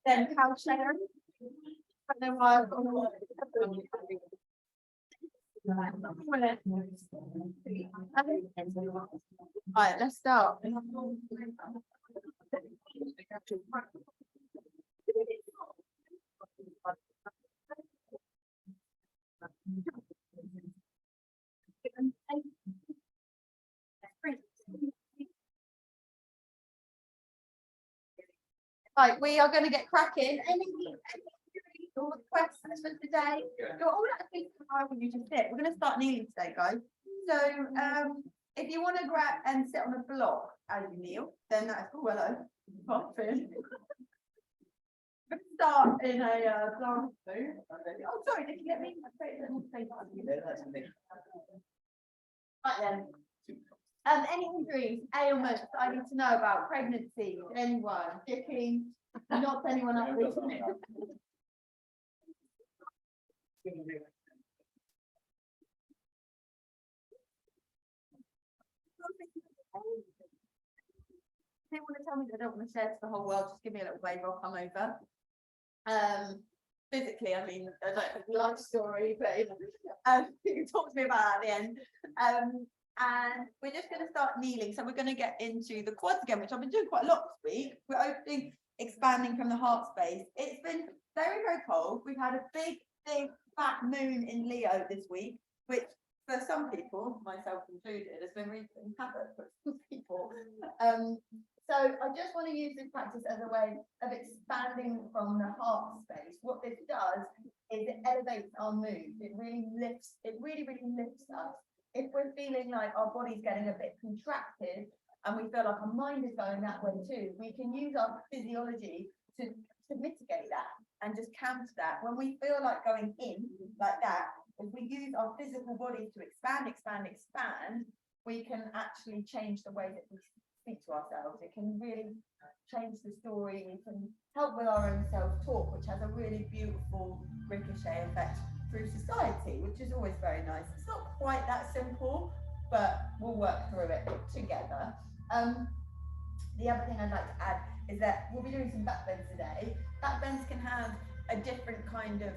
Then cow chair. Right, let's start. Right, we are going to get cracking. Any questions for today? You're all at a piece of time when you just sit. We're going to start kneeling today, guys. So, if you want to grab and sit on a block as you kneel, then that's hello. We'll start in a plant move. Oh, sorry, did you get me? Right then. Any injuries, ailments I need to know about, pregnancy, anyone, dipping, not anyone up this. I don't want to tell me they don't want to share to the whole world, just give me a little wave, I'll come over. Physically, I mean, I don't have a life story, but you can talk to me about that at the end. And we're just going to start kneeling. So we're going to get into the quads again, which I've been doing quite a lot this week. We're opening, expanding from the heart space. It's been very, very cold. We've had a big fat moon in Leo this week, which for some people, myself included, has been wreaking havoc for some people. So I just want to use this practice as a way of expanding from the heart space. What this does is it elevates our mood. It really lifts us. If we're feeling like our body's getting a bit contracted and we feel like our mind is going that way too, we can use our physiology to mitigate that and just counter that. When we feel like going in like that, if we use our physical bodies to expand, we can actually change the way that we speak to ourselves. It can really change the story. We can help with our own self-talk, which has a really beautiful ricochet effect through society, which is always very nice. It's not quite that simple, but we'll work through it together. The other thing I'd like to add is that we'll be doing some back bends today. Back bends can have a different kind of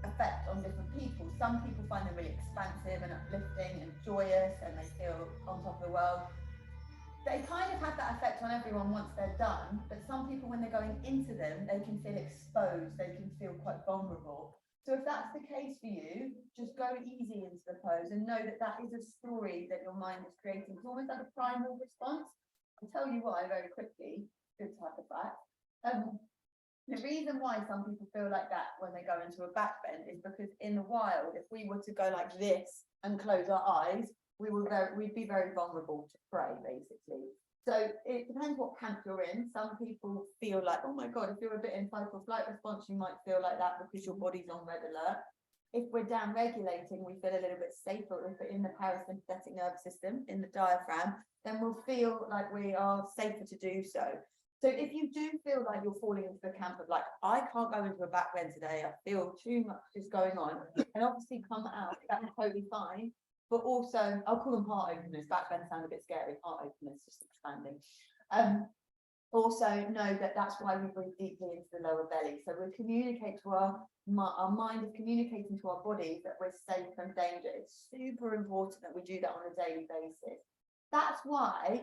effect on different people. Some people find them really expansive and uplifting and joyous, and they feel on top of the world. They kind of have that effect on everyone once they're done, but some people, when they're going into them, they can feel exposed, they can feel quite vulnerable. So if that's the case for you, just go easy into the pose and know that that is a story that your mind is creating. It's almost like a primal response. I'll tell you why very quickly. Good type of fact. The reason why some people feel like that when they go into a back bend is because in the wild, if we were to go like this and close our eyes, we'd be very vulnerable to prey, basically. So it depends what camp you're in. Some people feel like, oh my God, if you're a bit in fight or flight response, you might feel like that because your body's on red alert. If we're down regulating, we feel a little bit safer. If we're in the parasympathetic nervous system, in the diaphragm, then we'll feel like we are safer to do so. So if you do feel like you're falling into the camp of like, I can't go into a back bend today, I feel too much is going on, and obviously come out, that's totally fine. But also, I'll call them heart openers. Back bends sound a bit scary. Heart openers, just expanding. Also know that that's why we breathe deeply into the lower belly. So we communicate to our mind is communicating to our bodies that we're safe from danger. It's super important that we do that on a daily basis. That's why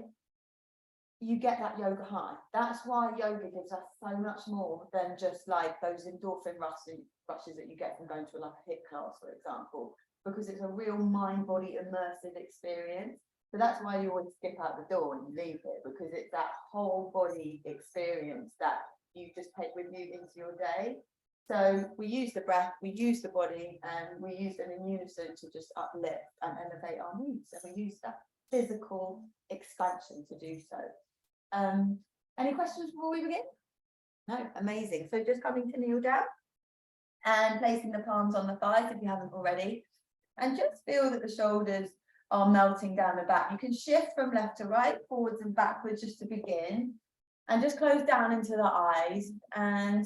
you get that yoga high. That's why yoga gives us so much more than just like those endorphin rushes that you get from going to like a HIIT class, for example, because it's a real mind-body immersive experience. So that's why you always skip out the door and you leave it, because it's that whole body experience that you just take with you into your day. So we use the breath, we use the body, and we use them in unison to just uplift and elevate our needs. And we use that physical expansion to do so. Any questions before we begin? No, amazing. So just coming to kneel down and placing the palms on the thighs if you haven't already, and just feel that the shoulders are melting down the back. You can shift from left to right, forwards and backwards just to begin, and just close down into the eyes. And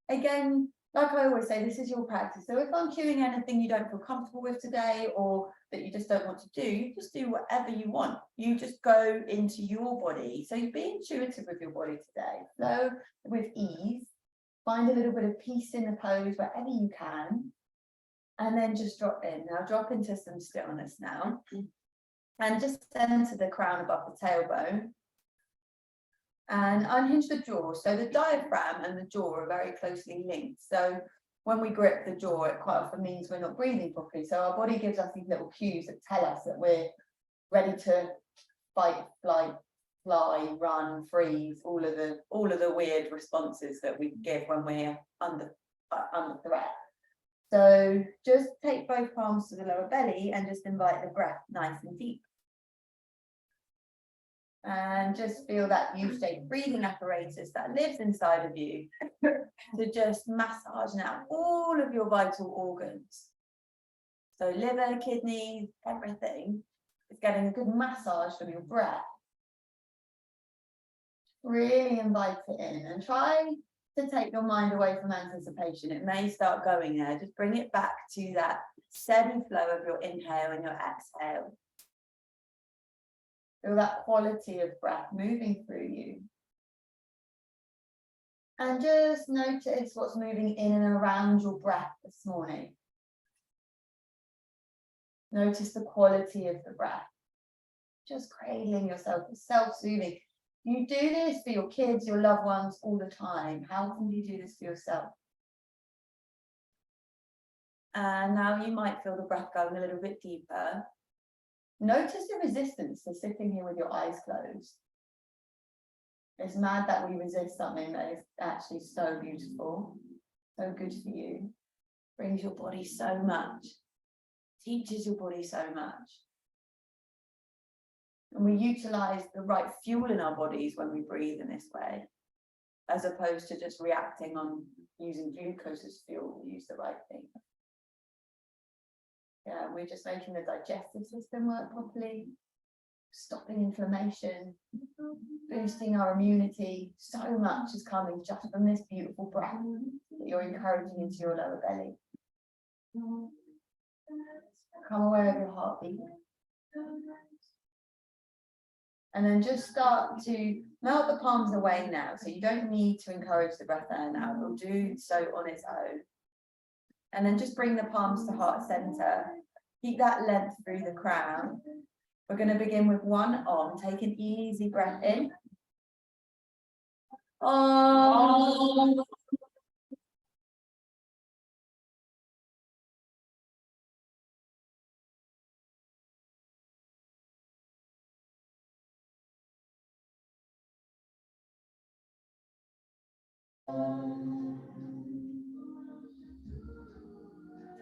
again, like I always say, this is your practice. So if I'm cueing anything you don't feel comfortable with today, or that you just don't want to do, you just do whatever you want. You just go into your body. So you be intuitive with your body today. Flow with ease. Find a little bit of peace in the pose wherever you can. And then just drop in. Now drop into some stillness now. And just center the crown above the tailbone. And unhinge the jaw. So the diaphragm and the jaw are very closely linked. So when we grip the jaw, it quite often means we're not breathing properly. So our body gives us these little cues that tell us that we're ready to fight, flight, fly, run, freeze, all of the weird responses that we give when we're under threat. So just take both palms to the lower belly and just invite the breath nice and deep. And just feel that U-shaped breathing apparatus that lives inside of you to just massage now all of your vital organs. So liver, kidneys, everything is getting a good massage from your breath. Really invite it in and try to take your mind away from anticipation. It may start going there. Just bring it back to that steady flow of your inhale and your exhale. Feel that quality of breath moving through you. And just notice what's moving in and around your breath this morning. Notice the quality of the breath. Just cradling yourself, self-soothing. You do this for your kids, your loved ones all the time. How can you do this for yourself? And now you might feel the breath going a little bit deeper. Notice the resistance to sitting here with your eyes closed. It's mad that we resist something that is actually so beautiful, so good for you. Brings your body so much, teaches your body so much. And we utilize the right fuel in our bodies when we breathe in this way, as opposed to just reacting on using glucose as fuel. We use the right thing. Yeah, we're just making the digestive system work properly, stopping inflammation, boosting our immunity. So much is coming just from this beautiful breath that you're encouraging into your lower belly. Become aware of your heartbeat. And then just start to melt the palms away now. So you don't need to encourage the breath there now. It will do so on its own. And then just bring the palms to heart center. Keep that length through the crown. We're going to begin with one Om. Take an easy breath in. Om.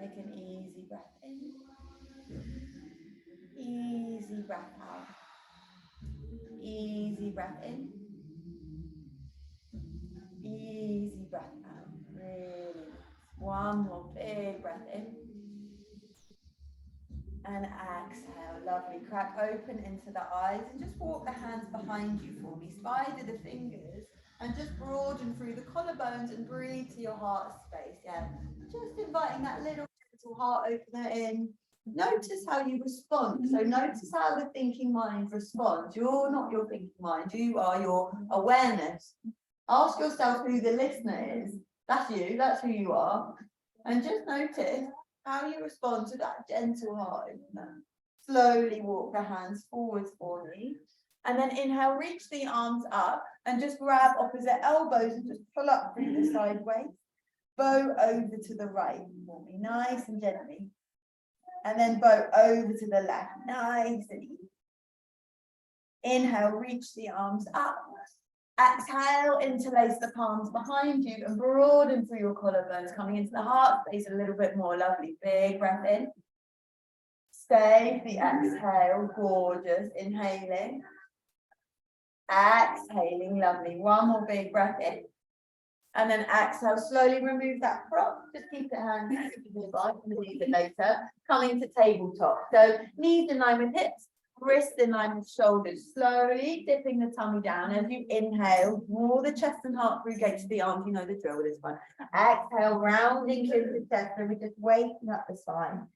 Take an easy breath in. Easy breath out. Easy breath in. Easy breath out. Really nice. One more big breath in. And exhale. Lovely. Crack open into the eyes and just walk the hands behind you for me. Spider the fingers and just broaden through the collarbones and breathe to your heart space. Yeah. Just inviting that little gentle heart opener in. Notice how you respond. So notice how the thinking mind responds. You're not your thinking mind. You are your awareness. Ask yourself who the listener is. That's you. That's who you are. And just notice how you respond to that gentle heart opener. Slowly walk the hands forwards for me. And then inhale, reach the arms up and just grab opposite elbows and just pull up through the sideways. Bow over to the right for me, nice and gently. And then bow over to the left, nice and easy. Inhale, reach the arms up. Exhale, interlace the palms behind you and broaden through your collarbones, coming into the heart space a little bit more. Lovely. Big breath in. Stay for the exhale. Gorgeous. Inhaling. Exhaling. Lovely. One more big breath in. And then exhale. Slowly remove that prop. Just keep it hands. Leave it later. Coming to tabletop. So knees in line with hips. Wrists in line with shoulders, slowly dipping the tummy down. As you inhale, draw the chest and heart through gates to the arms. You know the drill with this one. Exhale, rounding chin to chest, and we're just waking up the spine.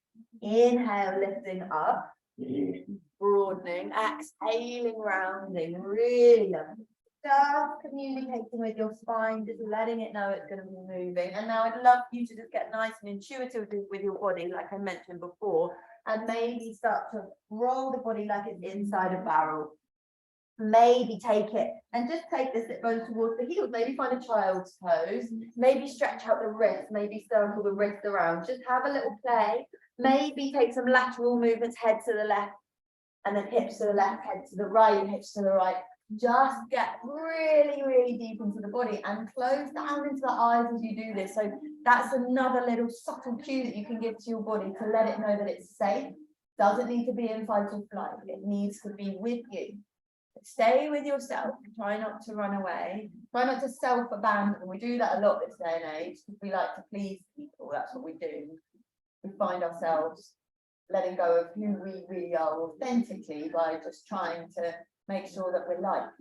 Inhale, lifting up, broadening. Exhaling, rounding. Really lovely. Just communicating with your spine, just letting it know it's going to be moving. And now I'd love you to just get nice and intuitive with your body, like I mentioned before, and maybe start to roll the body like it's inside a barrel. Maybe take it and just take the sit bones towards the heels. Maybe find a child's pose. Maybe stretch out the wrist. Maybe circle the wrist around. Just have a little play. Maybe take some lateral movements, head to the left, and then hips to the left, head to the right, and hips to the right. Just get really, really deep into the body and close down into the eyes as you do this. So that's another little subtle cue that you can give to your body to let it know that it's safe. Doesn't need to be in fight or flight. It needs to be with you. Stay with yourself. Try not to run away. Try not to self-abandon. We do that a lot this day and age because we like to please people. That's what we do. We find ourselves letting go of who we really are authentically by just trying to make sure that we're liked.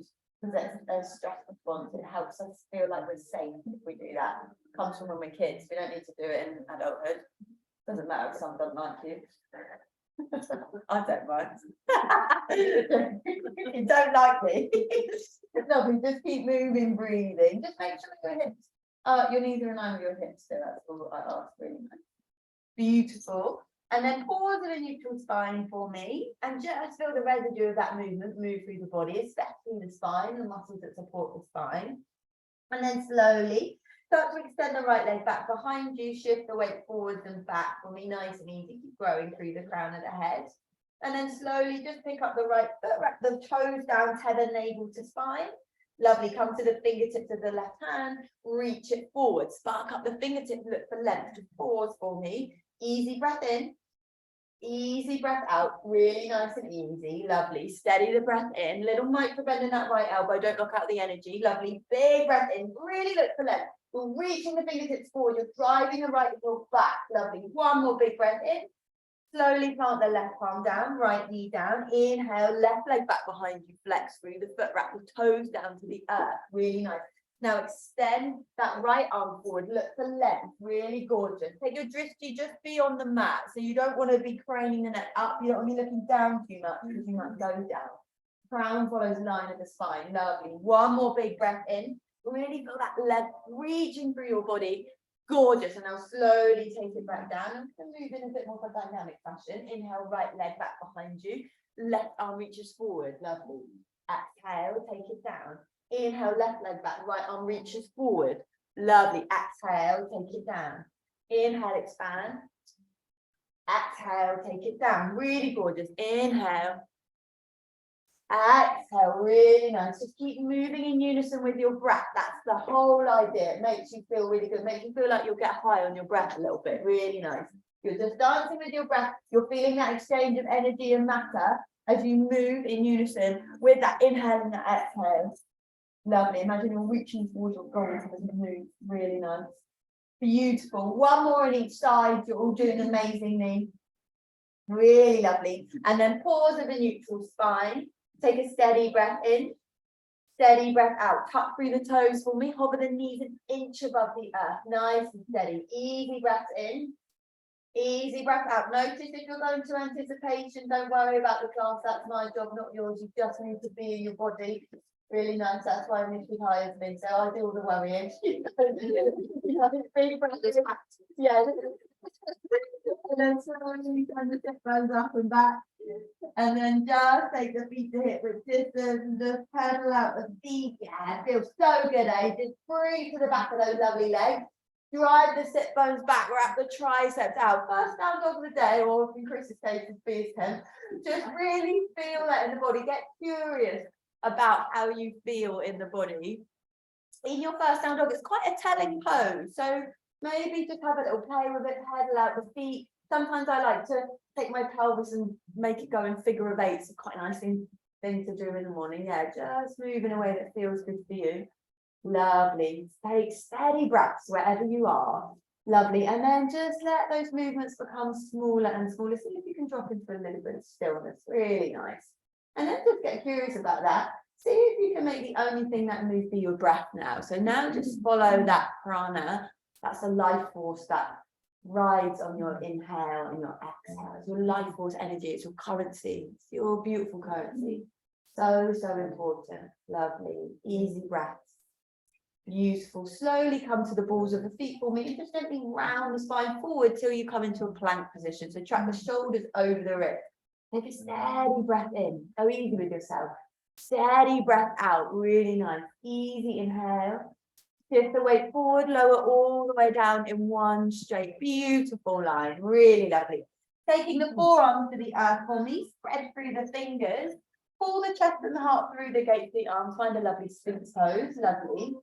Because there's a stress response. It helps us feel like we're safe if we do that. It comes from when we're kids. We don't need to do it in adulthood. Doesn't matter if someone doesn't like you. I don't mind. You don't like me. It's lovely. Just keep moving, breathing. Just make sure your hips, your knees are in line with your hips. So that's all I ask. Really nice. Beautiful. And then pause in a neutral spine for me, and just feel the residue of that movement move through the body, especially the spine, the muscles that support the spine. And then slowly start to extend the right leg back behind you, shift the weight forwards and back for me, nice and easy, keep growing through the crown of the head. And then slowly just pick up the right foot, wrap the toes down, tether navel to spine. Lovely, come to the fingertips of the left hand, reach it forward, spark up the fingertips, look for length, just pause for me. Easy breath in, easy breath out, really nice and easy, lovely. Steady the breath in, little micro bend in that right elbow, don't lock out the energy, lovely. Big breath in, really look for length. You're reaching the fingertips forward, you're driving the right heel back, lovely. One more big breath in. Slowly plant the left palm down, right knee down. Inhale, left leg back behind you, flex through the foot, wrap the toes down to the earth, really nice. Now extend that right arm forward, look for length, really gorgeous. Take your drishti just beyond the mat, so you don't want to be craning the neck up, you don't want to be looking down too much because you might go down. Crown follows line of the spine, lovely. One more big breath in, really feel that leg reaching through your body, gorgeous. And now slowly take it back down and move in a bit more of a dynamic fashion. Inhale, right leg back behind you, left arm reaches forward, lovely. Exhale, take it down. Inhale, left leg back, right arm reaches forward. Lovely. Exhale, take it down. Inhale, expand. Exhale, take it down. Really gorgeous. Inhale. Exhale, really nice. Just keep moving in unison with your breath. That's the whole idea. It makes you feel really good. It makes you feel like you'll get high on your breath a little bit. Really nice. You're just dancing with your breath. You're feeling that exchange of energy and matter as you move in unison with that inhale and that exhale. Lovely. Imagine you're reaching towards your goals as you move. Really nice. Beautiful. One more on each side. You're all doing amazingly. Really lovely. And then pause at the neutral spine. Take a steady breath in. Steady breath out. Tuck through the toes for me. Hover the knees an inch above the earth. Nice and steady. Easy breath in. Easy breath out. Notice if you're going to anticipation, don't worry about the class. That's my job, not yours. You just need to be in your body. Really nice. That's why Nikki hires me. So I do all the worrying. Big breath in. Yeah. And then slowly turn the sit bones up and back. And then just take the feet to hip width distance and just pedal out the feet. Yeah, it feels so good, eh? Just breathe to the back of those lovely legs. Drive the sit bones back, wrap the triceps out. First down dog of the day, or in Chris's case, it's beast him. Just really feel that in the body. Get curious about how you feel in the body. In your first down dog, it's quite a telling pose. So maybe just have a little play with it, pedal out the feet. Sometimes I like to take my pelvis and make it go in figure of eights. It's quite a nice thing to do in the morning. Yeah, just move in a way that feels good for you. Lovely. Take steady breaths wherever you are. Lovely. And then just let those movements become smaller and smaller. See if you can drop into a little bit of stillness. Really nice. And then just get curious about that. See if you can make the only thing that moves be your breath now. So now just follow that prana. That's a life force that rides on your inhale and your exhale. It's your life force energy. It's your currency. It's your beautiful currency. So, so important. Lovely. Easy breaths. Beautiful. Slowly come to the balls of the feet for me. Just gently round the spine forward till you come into a plank position. So track the shoulders over the wrist. Take a steady breath in. Go easy with yourself. Steady breath out. Really nice. Easy inhale. Shift the weight forward, lower all the way down in one straight, beautiful line. Really lovely. Taking the forearms to the earth for me. Spread through the fingers. Pull the chest and the heart through the gates of the arms. Find a lovely sphinx pose. Lovely.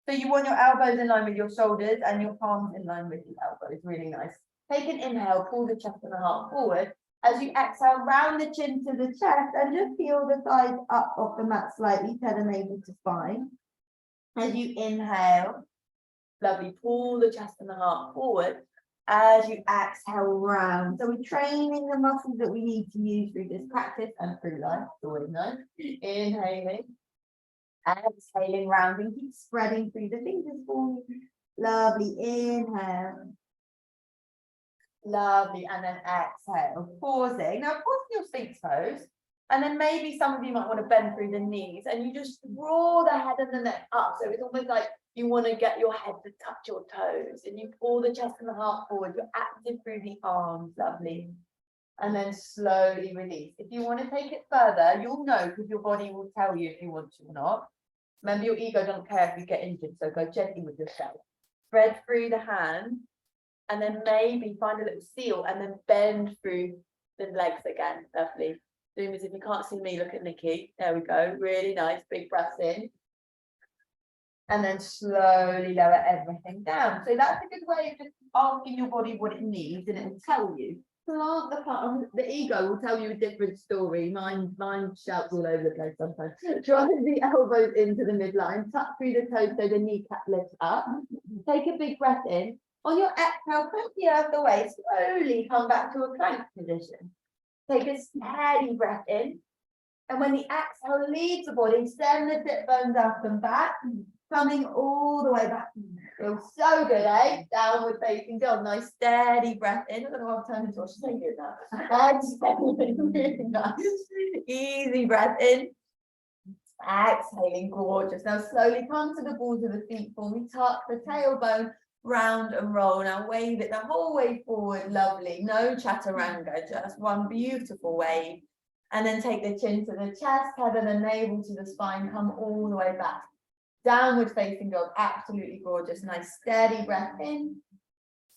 So you want your elbows in line with your shoulders and your palms in line with the elbows. Really nice. Take an inhale, pull the chest and the heart forward. As you exhale, round the chin to the chest and just peel the thighs up off the mat slightly, head and navel to spine. As you inhale, lovely, pull the chest and the heart forward. As you exhale, round. So we're training the muscles that we need to use through this practice and through life. It's always nice. Inhaling. Exhaling, rounding, keep spreading through the fingers for me. Lovely, inhale. Lovely, and then exhale, pausing. Now pause your sphinx pose, and then maybe some of you might want to bend through the knees, and you just draw the head and the neck up. So it's almost like you want to get your head to touch your toes, and you pull the chest and the heart forward. You're active through the arms, lovely. And then slowly release. If you want to take it further, you'll know because your body will tell you if you want to or not. Remember, your ego doesn't care if you get injured, so go gently with yourself. Spread through the hand, and then maybe find a little seal, and then bend through the legs again. Lovely. Zoom as if you can't see me, look at Nikki. There we go. Really nice. Big breaths in. And then slowly lower everything down. So that's a good way of just asking your body what it needs, and it will tell you. Plant the part, the ego will tell you a different story. Mine shouts all over the place sometimes. Drive the elbows into the midline, tuck through the toes so the kneecap lifts up. Take a big breath in. On your exhale, put the earth away. Slowly come back to a plank position. Take a steady breath in. And when the exhale leaves the body, send the sit bones up and back. Coming all the way back. Feels so good, eh? Downward facing dog. Nice steady breath in. I don't know what I've turned into. I should say good now. Exhaling, really nice. Easy breath in. Exhaling, gorgeous. Now slowly come to the balls of the feet for me. Tuck the tailbone round and roll. Now wave it the whole way forward. Lovely. No chaturanga, just one beautiful wave. And then take the chin to the chest, head and the navel to the spine. Come all the way back. Downward facing dog, absolutely gorgeous. Nice steady breath in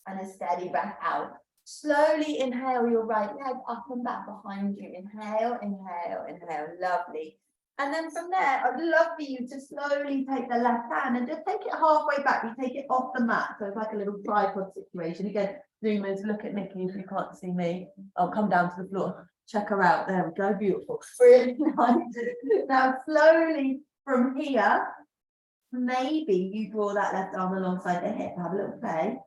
and a steady breath out. Slowly inhale your right leg up and back behind you. Inhale, inhale, inhale. Lovely. And then from there, I'd love for you to slowly take the left hand and just take it halfway back. You take it off the mat. So it's like a little tripod situation. Again, zoomers, look at Nikki if you can't see me. I'll come down to the floor. Check her out. There we go. Beautiful. Really nice. Now slowly from here, maybe you draw that left arm alongside the hip. Have a little play.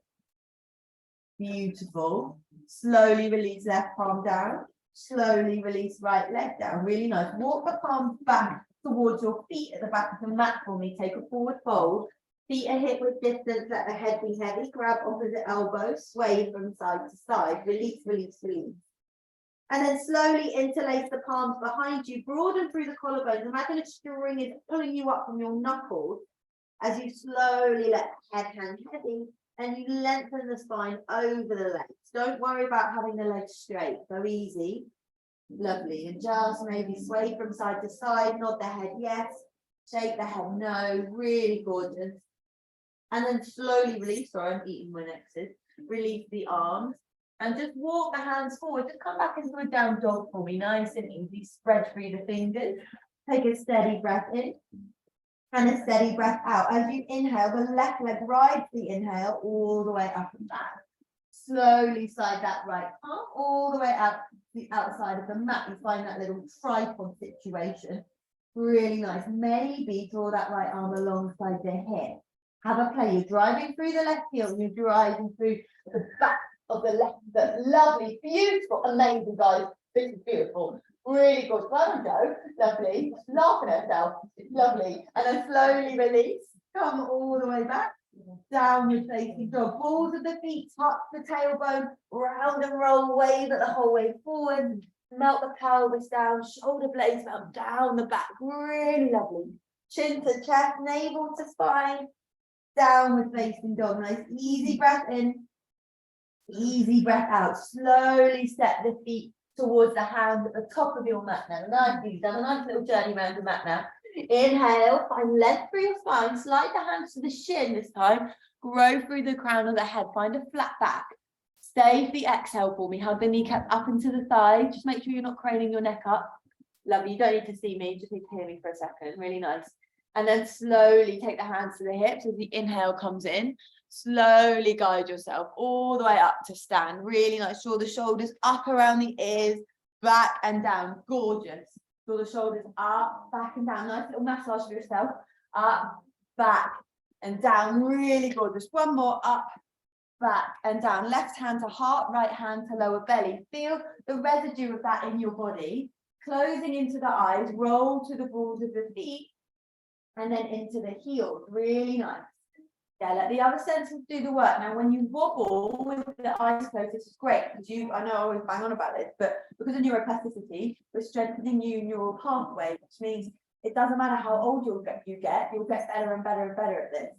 Beautiful. Slowly release left palm down. Slowly release right leg down. Really nice. Walk the palms back towards your feet at the back of the mat for me. Take a forward fold. Feet are hip width distance. Let the head be heavy. Grab opposite elbows. Sway from side to side. Release, release, release. And then slowly interlace the palms behind you. Broaden through the collarbones. Imagine a string is pulling you up from your knuckles. As you slowly let the head hang heavy and you lengthen the spine over the legs. Don't worry about having the legs straight. Go easy. Lovely. And just maybe sway from side to side. Nod the head yes. Shake the head no. Really gorgeous. And then slowly release. Sorry, I'm eating my nexus. Release the arms. And just walk the hands forward. Just come back into a down dog for me. Nice and easy. Spread through the fingers. Take a steady breath in. And a steady breath out. As you inhale, the left leg rides the inhale all the way up and back. Slowly slide that right arm all the way out the outside of the mat. You find that little tripod situation. Really nice. Maybe draw that right arm alongside the hip. Have a play. You're driving through the left heel. You're driving through the back of the left. The lovely, beautiful, amazing, guys. This is beautiful. Really good. Well done, Joe. Lovely. Laughing at herself. Lovely. And then slowly release. Come all the way back. Downward facing dog. Balls of the feet, tuck the tailbone, round and roll, wave it the whole way forward. Melt the pelvis down, shoulder blades melt down the back, really lovely. Chin to chest, navel to spine, downward facing dog. Nice, easy breath in, easy breath out. Slowly step the feet towards the hands at the top of your mat now. Nice, you've done a nice little journey around the mat now. Inhale, find length through your spine, slide the hands to the shin this time, grow through the crown of the head, find a flat back. Stay for the exhale for me, hug the kneecap up into the thigh, just make sure you're not craning your neck up. Lovely, you don't need to see me, just need to hear me for a second, really nice. And then slowly take the hands to the hips as the inhale comes in. Slowly guide yourself all the way up to stand. Really nice. Draw the shoulders up around the ears, back and down. Gorgeous. Draw the shoulders up, back and down. Nice little massage for yourself. Up, back and down. Really gorgeous. One more. Up, back and down. Left hand to heart, right hand to lower belly. Feel the residue of that in your body. Closing into the eyes. Roll to the balls of the feet. And then into the heels. Really nice. Yeah, let the other senses do the work. Now, when you wobble with the eyes closed, this is great because I know I always bang on about this, but because of neuroplasticity, we're strengthening your neural pathway, which means it doesn't matter how old you'll get better and better and better at this.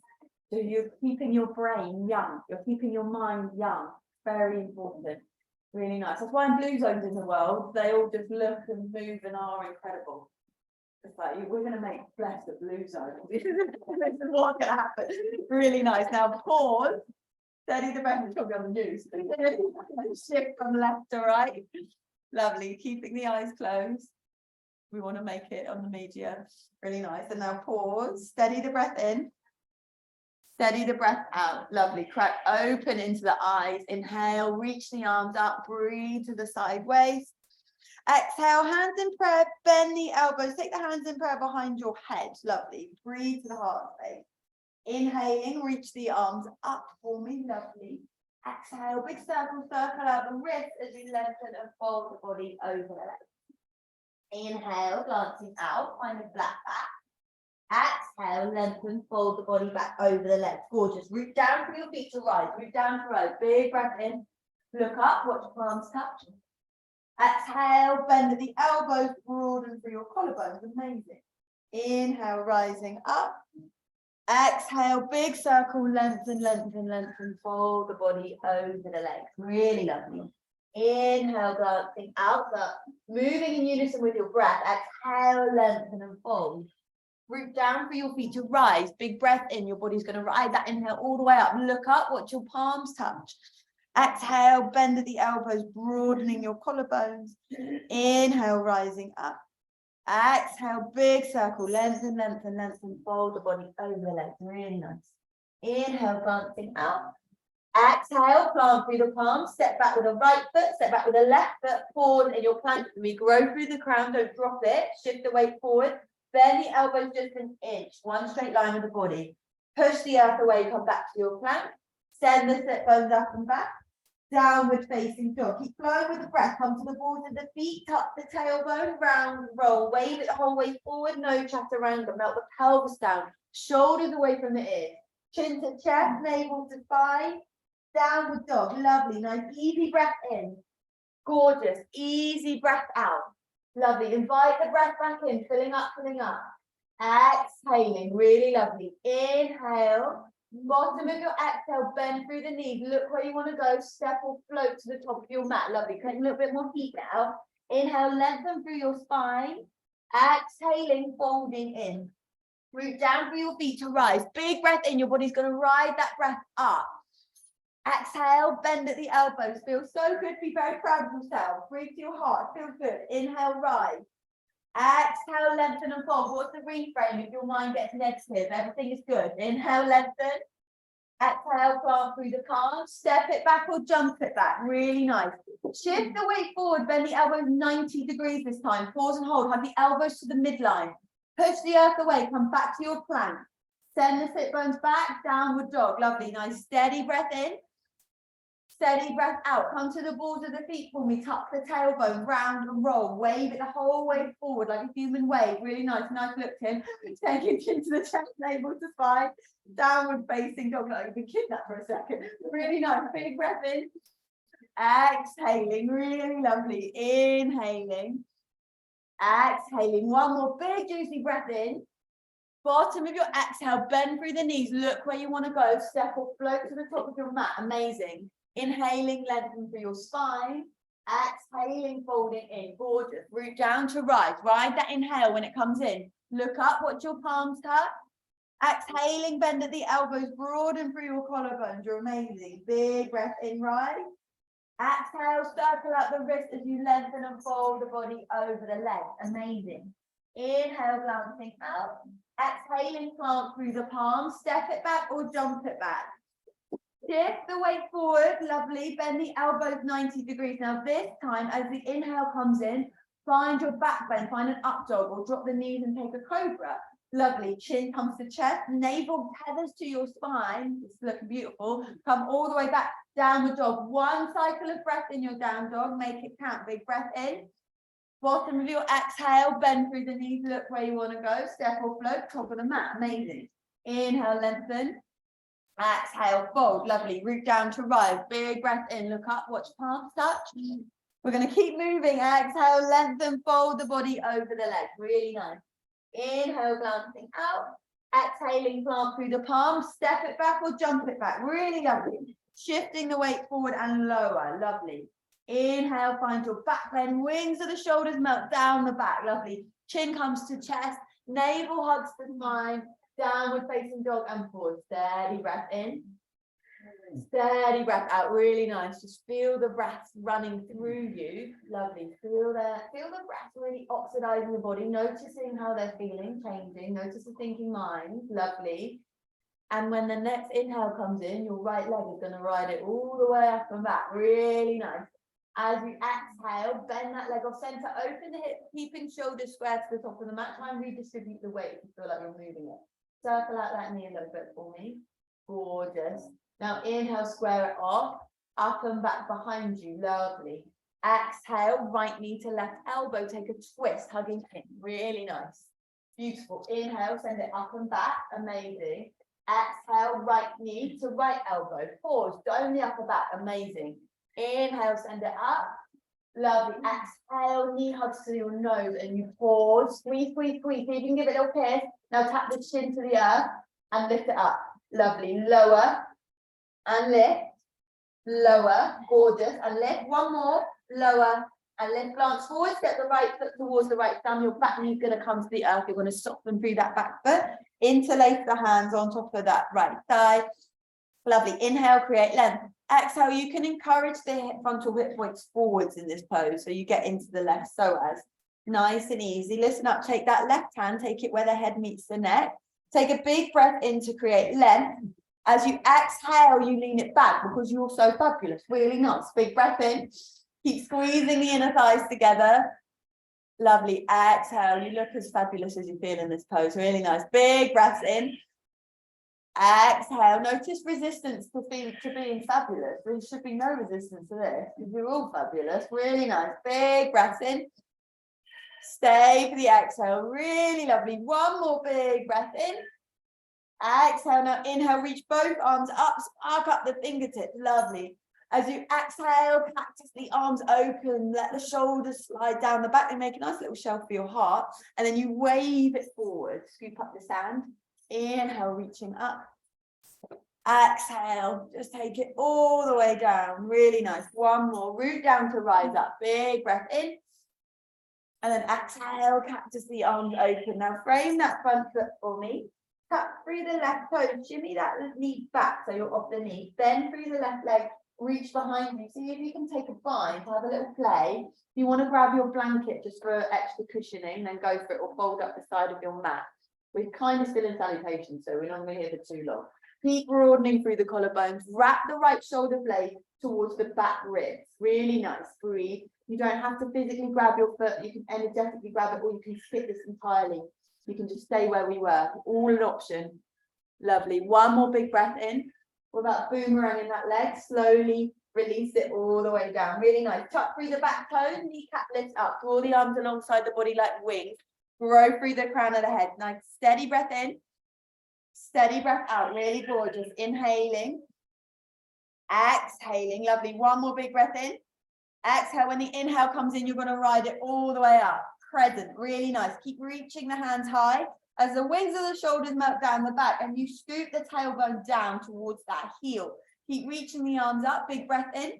So you're keeping your brain young, you're keeping your mind young. Very important. Really nice. That's why in blue zones in the world, they all just look and move and are incredible. It's like we're going to make bless the blue zone. This is what's going to happen. Really nice. Now pause. Steady the breath. It's probably on the news. Shift from left to right. Lovely. Keeping the eyes closed. We want to make it on the media. Really nice. And now pause. Steady the breath in. Steady the breath out. Lovely. Crack open into the eyes. Inhale. Reach the arms up. Breathe to the sideways. Exhale, hands in prayer, bend the elbows, take the hands in prayer behind your head. Lovely. Breathe to the heart space. Inhaling, reach the arms up for me. Lovely. Exhale, big circle, circle out the wrist as you lengthen and fold the body over the legs. Inhale, glancing out, find a flat back. Exhale, lengthen, fold the body back over the legs. Gorgeous. Root down for your feet to rise. Root down to rise. Big breath in. Look up, watch your palms touch. Exhale, bend at the elbows, broaden through your collarbones. Amazing. Inhale, rising up. Exhale, big circle, lengthen, lengthen, lengthen. Fold the body over the legs. Really lovely. Inhale, glancing out, up. Moving in unison with your breath. Exhale, lengthen and fold. Root down for your feet to rise. Big breath in. Your body's going to ride that inhale all the way up. Look up, watch your palms touch. Exhale, bend at the elbows, broadening your collarbones. Inhale, rising up. Exhale, big circle, lengthen, lengthen, lengthen, fold the body over the legs. Really nice. Inhale, glancing out. Exhale, plant through the palms, step back with the right foot, step back with the left foot, pause in your plank for me. Grow through the crown, don't drop it. Shift the weight forward. Bend the elbows just an inch, one straight line with the body. Push the earth away, come back to your plank. Send the sit bones up and back. Downward facing dog. Keep flowing with the breath. Come to the balls of the feet. Tuck the tailbone. Round roll. Wave it the whole way forward. No chaturanga. Melt the pelvis down. Shoulders away from the ears. Chin to chest. Navel to spine. Downward dog. Lovely. Nice easy breath in. Gorgeous. Easy breath out. Lovely. Invite the breath back in. Filling up, filling up. Exhaling. Really lovely. Inhale. Bottom of your exhale, bend through the knees. Look where you want to go. Step or float to the top of your mat. Lovely. Take a little bit more heat now. Inhale, lengthen through your spine. Exhaling, folding in. Root down through your feet to rise. Big breath in. Your body's going to ride that breath up. Exhale, bend at the elbows. Feels so good. Be very proud of yourself. Breathe to your heart. Feel good. Inhale, rise. Exhale, lengthen and fold. What's the reframe if your mind gets negative? Everything is good. Inhale, lengthen. Exhale, plant through the palms. Step it back or jump it back. Really nice. Shift the weight forward. Bend the elbows 90 degrees this time. Pause and hold. Have the elbows to the midline. Push the earth away. Come back to your plank. Send the sit bones back. Downward dog. Lovely. Nice. Steady breath in. Steady breath out. Come to the balls of the feet for me. Tuck the tailbone, round and roll. Wave it the whole way forward like a human wave. Really nice. Nice look, Tim. Take it into the chest, navel to spine. Downward facing dog. Like you've been kidnapped for a second. Really nice. Big breath in. Exhaling, really lovely. Inhaling. Exhaling. One more big juicy breath in. Bottom of your exhale, bend through the knees. Look where you want to go. Step or float to the top of your mat. Amazing. Inhaling, lengthen through your spine. Exhaling, folding in. Gorgeous. Root down to rise. Ride that inhale when it comes in. Look up, watch your palms touch. Exhaling, bend at the elbows, broaden through your collarbones. You're amazing. Big breath in, rise. Exhale, circle out the wrist as you lengthen and fold the body over the legs. Amazing. Inhale, glancing out. Exhaling, plant through the palms. Step it back or jump it back. Shift the weight forward. Lovely. Bend the elbows 90 degrees. Now this time, as the inhale comes in, find your back bend. Find an up dog or drop the knees and take a cobra. Lovely. Chin comes to chest. Navel tethers to your spine. It's looking beautiful. Come all the way back. Downward dog. One cycle of breath in your down dog. Make it count. Big breath in. Bottom of your exhale. Bend through the knees. Look where you want to go. Step or float. Top of the mat. Amazing. Inhale, lengthen. Exhale, fold. Lovely. Root down to rise. Big breath in. Look up. Watch palms touch. We're going to keep moving. Exhale, lengthen. Fold the body over the legs. Really nice. Inhale, glancing out. Exhaling, plant through the palms. Step it back or jump it back. Really lovely. Shifting the weight forward and lower. Lovely. Inhale, find your back bend. Wings of the shoulders melt down the back. Lovely. Chin comes to chest. Navel hugs the spine. Downward facing dog and forward. Steady breath in. Steady breath out. Really nice. Just feel the breath running through you. Lovely. Feel the breath really oxidizing the body, noticing how they're feeling, changing. Notice the thinking mind. Lovely. And when the next inhale comes in, your right leg is going to ride it all the way up and back. Really nice. As you exhale, bend that leg off center, open the hips, keeping shoulders square to the top of the mat. Try and redistribute the weight if you feel like you're moving it. Circle out that knee a little bit for me. Gorgeous. Now inhale, square it off, up and back behind you. Lovely. Exhale, right knee to left elbow. Take a twist, hugging in. Really nice. Beautiful. Inhale, send it up and back. Amazing. Exhale, right knee to right elbow. Pause, dome the upper back. Amazing. Inhale, send it up. Lovely. Exhale, knee hugs to your nose and you pause. Squeeze, squeeze, squeeze. So you can give it a little kiss. Now tap the chin to the earth and lift it up. Lovely. Lower and lift. Lower. Gorgeous. And lift. One more. Lower and lift. Glance forward. Step the right foot towards the right thumb. Your back knee is going to come to the earth. You're going to soften through that back foot. Interlace the hands on top of that right thigh. Lovely. Inhale, create length. Exhale, you can encourage the frontal hip points forwards in this pose. So you get into the left psoas. Nice and easy. Listen up. Take that left hand. Take it where the head meets the neck. Take a big breath in to create length. As you exhale, you lean it back because you're so fabulous. Really nice. Big breath in. Keep squeezing the inner thighs together. Lovely. Exhale. You look as fabulous as you feel in this pose. Really nice. Big breaths in. Exhale. Notice resistance to being fabulous. There should be no resistance to this because you're all fabulous. Really nice. Big breaths in. Stay for the exhale. Really lovely. One more big breath in. Exhale. Now inhale. Reach both arms up. Spark up the fingertips. Lovely. As you exhale, practice the arms open. Let the shoulders slide down the back and make a nice little shelf for your heart. And then you wave it forward. Scoop up the sand. Inhale, reaching up. Exhale, just take it all the way down. Really nice. One more. Root down to rise up. Big breath in. And then exhale, cactus the arms open. Now frame that front foot for me. Tuck through the left toe. Shimmy that knee back so you're off the knee. Bend through the left leg. Reach behind you. See if you can take a bind. Have a little play. If you want to grab your blanket just for extra cushioning, then go for it or fold up the side of your mat. We're kind of still in salutation, so we're not going to be here for too long. Keep broadening through the collarbones. Wrap the right shoulder blade towards the back ribs. Really nice. Breathe. You don't have to physically grab your foot. You can energetically grab it, or you can skip this entirely. You can just stay where we were. All an option. Lovely. One more big breath in. With that boomerang in that leg. Slowly release it all the way down. Really nice. Tuck through the back toes. Kneecap lifts up. Draw the arms alongside the body like wings. Grow through the crown of the head. Nice steady breath in. Steady breath out. Really gorgeous. Inhaling. Exhaling, lovely. One more big breath in. Exhale, when the inhale comes in, you're gonna ride it all the way up. Crescent, really nice. Keep reaching the hands high as the wings of the shoulders melt down the back and you scoop the tailbone down towards that heel. Keep reaching the arms up, big breath in.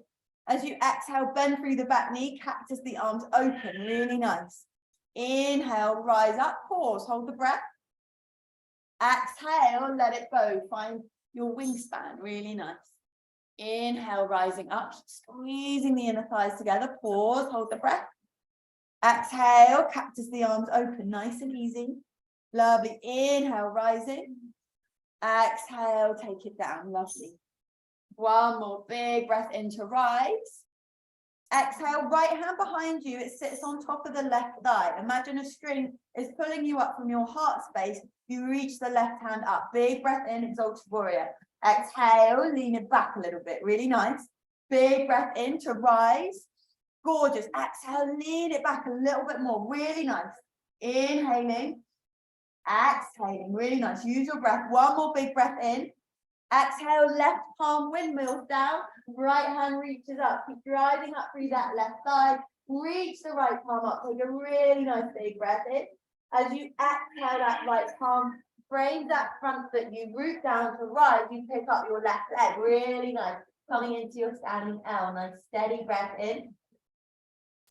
As you exhale, bend through the back knee, cactus the arms open, really nice. Inhale, rise up, pause, hold the breath. Exhale, let it go. Find your wingspan, really nice. Inhale, rising up, squeezing the inner thighs together, pause, hold the breath. Exhale, cactus the arms open, nice and easy. Lovely, inhale, rising. Exhale, take it down, lovely. One more big breath in to rise. Exhale, right hand behind you, it sits on top of the left thigh. Imagine a string is pulling you up from your heart space. You reach the left hand up. Big breath in, exalted warrior. Exhale, lean it back a little bit, really nice. Big breath in to rise. Gorgeous. Exhale, lean it back a little bit more, really nice. Inhaling, exhaling, really nice. Use your breath. One more big breath in. Exhale, left palm windmills down, right hand reaches up. Keep driving up through that left thigh. Reach the right palm up. Take a really nice big breath in. As you exhale that right palm, frame that front foot. You root down to rise. You pick up your left leg. Really nice. Coming into your standing L. Nice steady breath in.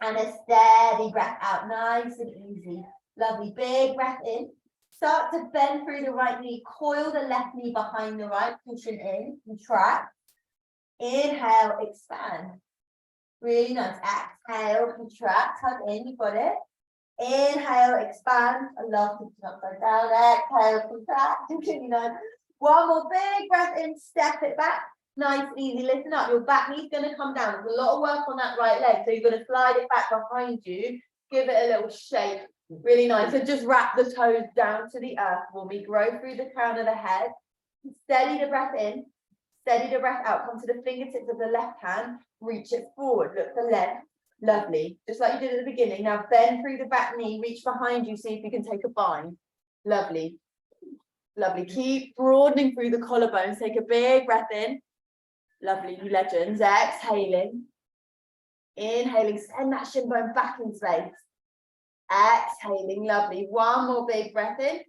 And a steady breath out. Nice and easy. Lovely. Big breath in. Start to bend through the right knee, coil the left knee behind the right, pushing in, contract. Inhale, expand. Really nice. Exhale, contract, hug in, you got it. Inhale, expand. I love pushing upside down. Exhale, contract. Really nice. One more big breath in, step it back. Nice, easy. Listen up. Your back knee's going to come down. There's a lot of work on that right leg, so you're going to slide it back behind you. Give it a little shake. Really nice. So just wrap the toes down to the earth for me. Grow through the crown of the head. Steady the breath in. Steady the breath out. Come to the fingertips of the left hand. Reach it forward. Look for left. Lovely. Just like you did at the beginning. Now bend through the back knee. Reach behind you. See if you can take a bind. Lovely. Lovely. Keep broadening through the collarbones. Take a big breath in. Lovely, you legends. Exhaling. Inhaling. Send that shin bone back in space. Exhaling, lovely. One more big breath in.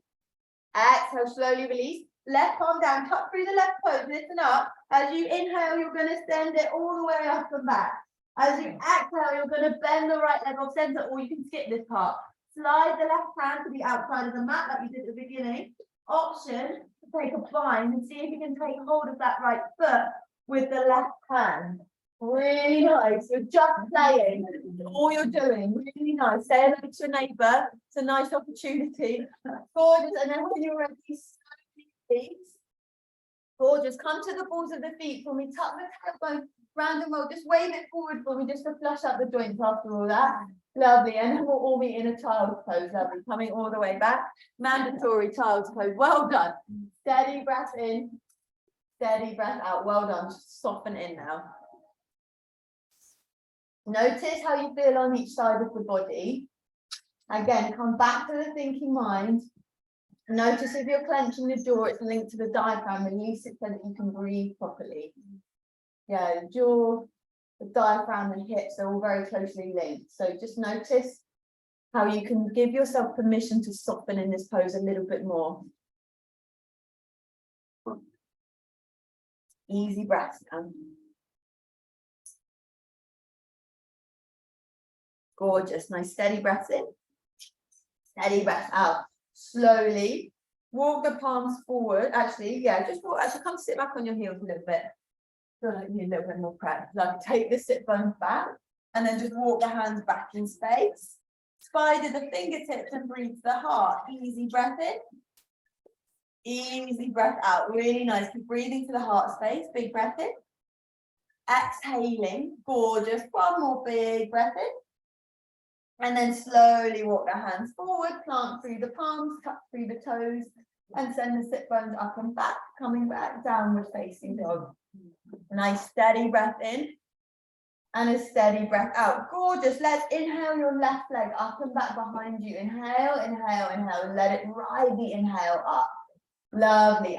Exhale, slowly release. Left palm down, tuck through the left toes, listen up. As you inhale, you're going to send it all the way up and back. As you exhale, you're going to bend the right leg off center, or you can skip this part. Slide the left hand to the outside of the mat, like you did at the beginning. Option to take a bind and see if you can take hold of that right foot with the left hand. Really nice. You're just playing. All you're doing. Really nice. Say hello to your neighbour. It's a nice opportunity. Gorgeous. And then when you're ready, please. Gorgeous. Come to the balls of the feet for me. Tuck the tailbone round and roll. Just wave it forward for me just to flush out the joints after all that. Lovely. And then we'll all be in a child's pose. Lovely. Coming all the way back. Mandatory child's pose. Well done. Steady breath in. Steady breath out. Well done. Just soften in now. Notice how you feel on each side of the body. Again, come back to the thinking mind. Notice if you're clenching the jaw, it's linked to the diaphragm. Release it so that you can breathe properly. Yeah, the jaw, the diaphragm, and hips are all very closely linked. So just notice how you can give yourself permission to soften in this pose a little bit more. Easy breaths now. Gorgeous. Nice steady breaths in. Steady breath out. Slowly walk the palms forward. Actually, yeah, just walk. Actually, come sit back on your heels a little bit. Feel like you need a little bit more prep. Like take the sit bones back and then just walk the hands back in space. Spider the fingertips and breathe to the heart. Easy breath in. Easy breath out. Really nice. Keep breathing to the heart space. Big breath in. Exhaling. Gorgeous. One more big breath in. And then slowly walk the hands forward, plant through the palms, tuck through the toes, and send the sit bones up and back, coming back, downward facing dog. Nice steady breath in, and a steady breath out. Gorgeous. Let's inhale your left leg up and back behind you. Inhale, inhale, inhale. Let it ride the inhale up. Lovely.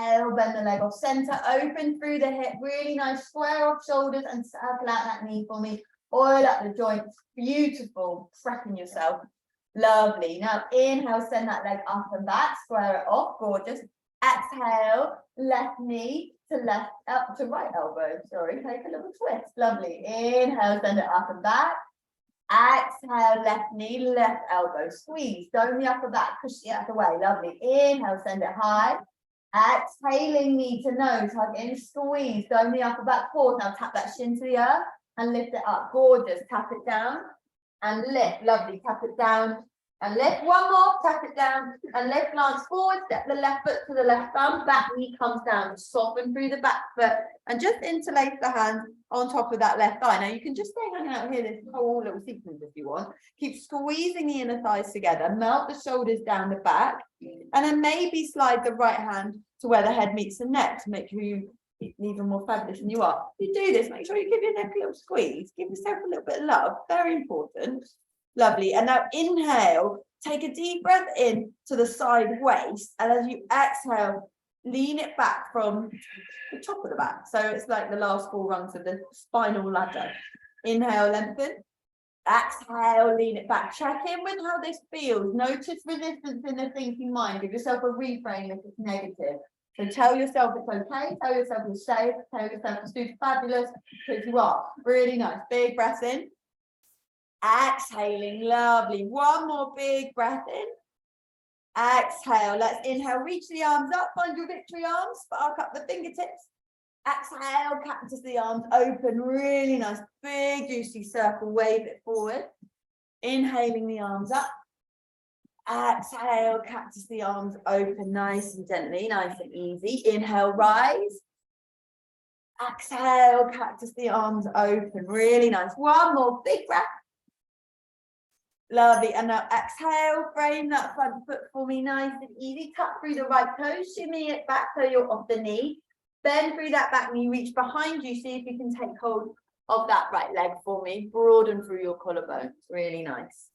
exhale, bend the leg off center, open through the hip, really nice, square off shoulders and circle out that knee for me. Oil up the joints, beautiful, prepping yourself, lovely. Now inhale, send that leg up and back, square it off, gorgeous. Exhale, left knee to left, up to right elbow, sorry, take a little twist, lovely. Inhale, send it up and back. Exhale, left knee, left elbow, squeeze, dome the upper back, push the other way, lovely. Inhale, send it high. Exhaling, knee to nose, hug in, squeeze, dome the upper back, pause. Now tap that shin to the earth and lift it up, gorgeous. Tap it down and lift, lovely. Tap it down and lift. One more, tap it down and lift, glance forward, step the left foot to the left thumb, back knee comes down, soften through the back foot and just interlace the hands on top of that left thigh. Now you can just stay hanging out here this whole little sequence if you want. Keep squeezing the inner thighs together, melt the shoulders down the back, and then maybe slide the right hand to where the head meets the neck to make you even more fabulous than you are. If you do this, make sure you give your neck a little squeeze, give yourself a little bit of love, very important. Lovely. And now inhale, take a deep breath in to the side waist, and as you exhale, lean it back from the top of the back. So it's like the last 4 rungs of the spinal ladder. Inhale, lengthen. Exhale, lean it back. Check in with how this feels. Notice resistance in the thinking mind. Give yourself a reframe if it's negative. So tell yourself it's okay. Tell yourself you're safe. Tell yourself it's super fabulous because you are. Really nice. Big breath in. Exhaling, lovely. One more big breath in. Exhale, let's inhale, reach the arms up, find your victory arms, spark up the fingertips. Exhale, cactus the arms open, really nice, big juicy circle, wave it forward. Inhaling the arms up. Exhale, cactus the arms open, nice and gently, nice and easy. Inhale, rise. Exhale, cactus the arms open, really nice. One more big breath. Lovely, and now exhale, frame that front foot for me, nice and easy. Tuck through the right toe, shimmy it back so you're off the knee. Bend through that back knee, reach behind you, see if you can take hold of that right leg for me. Broaden through your collarbones, really nice.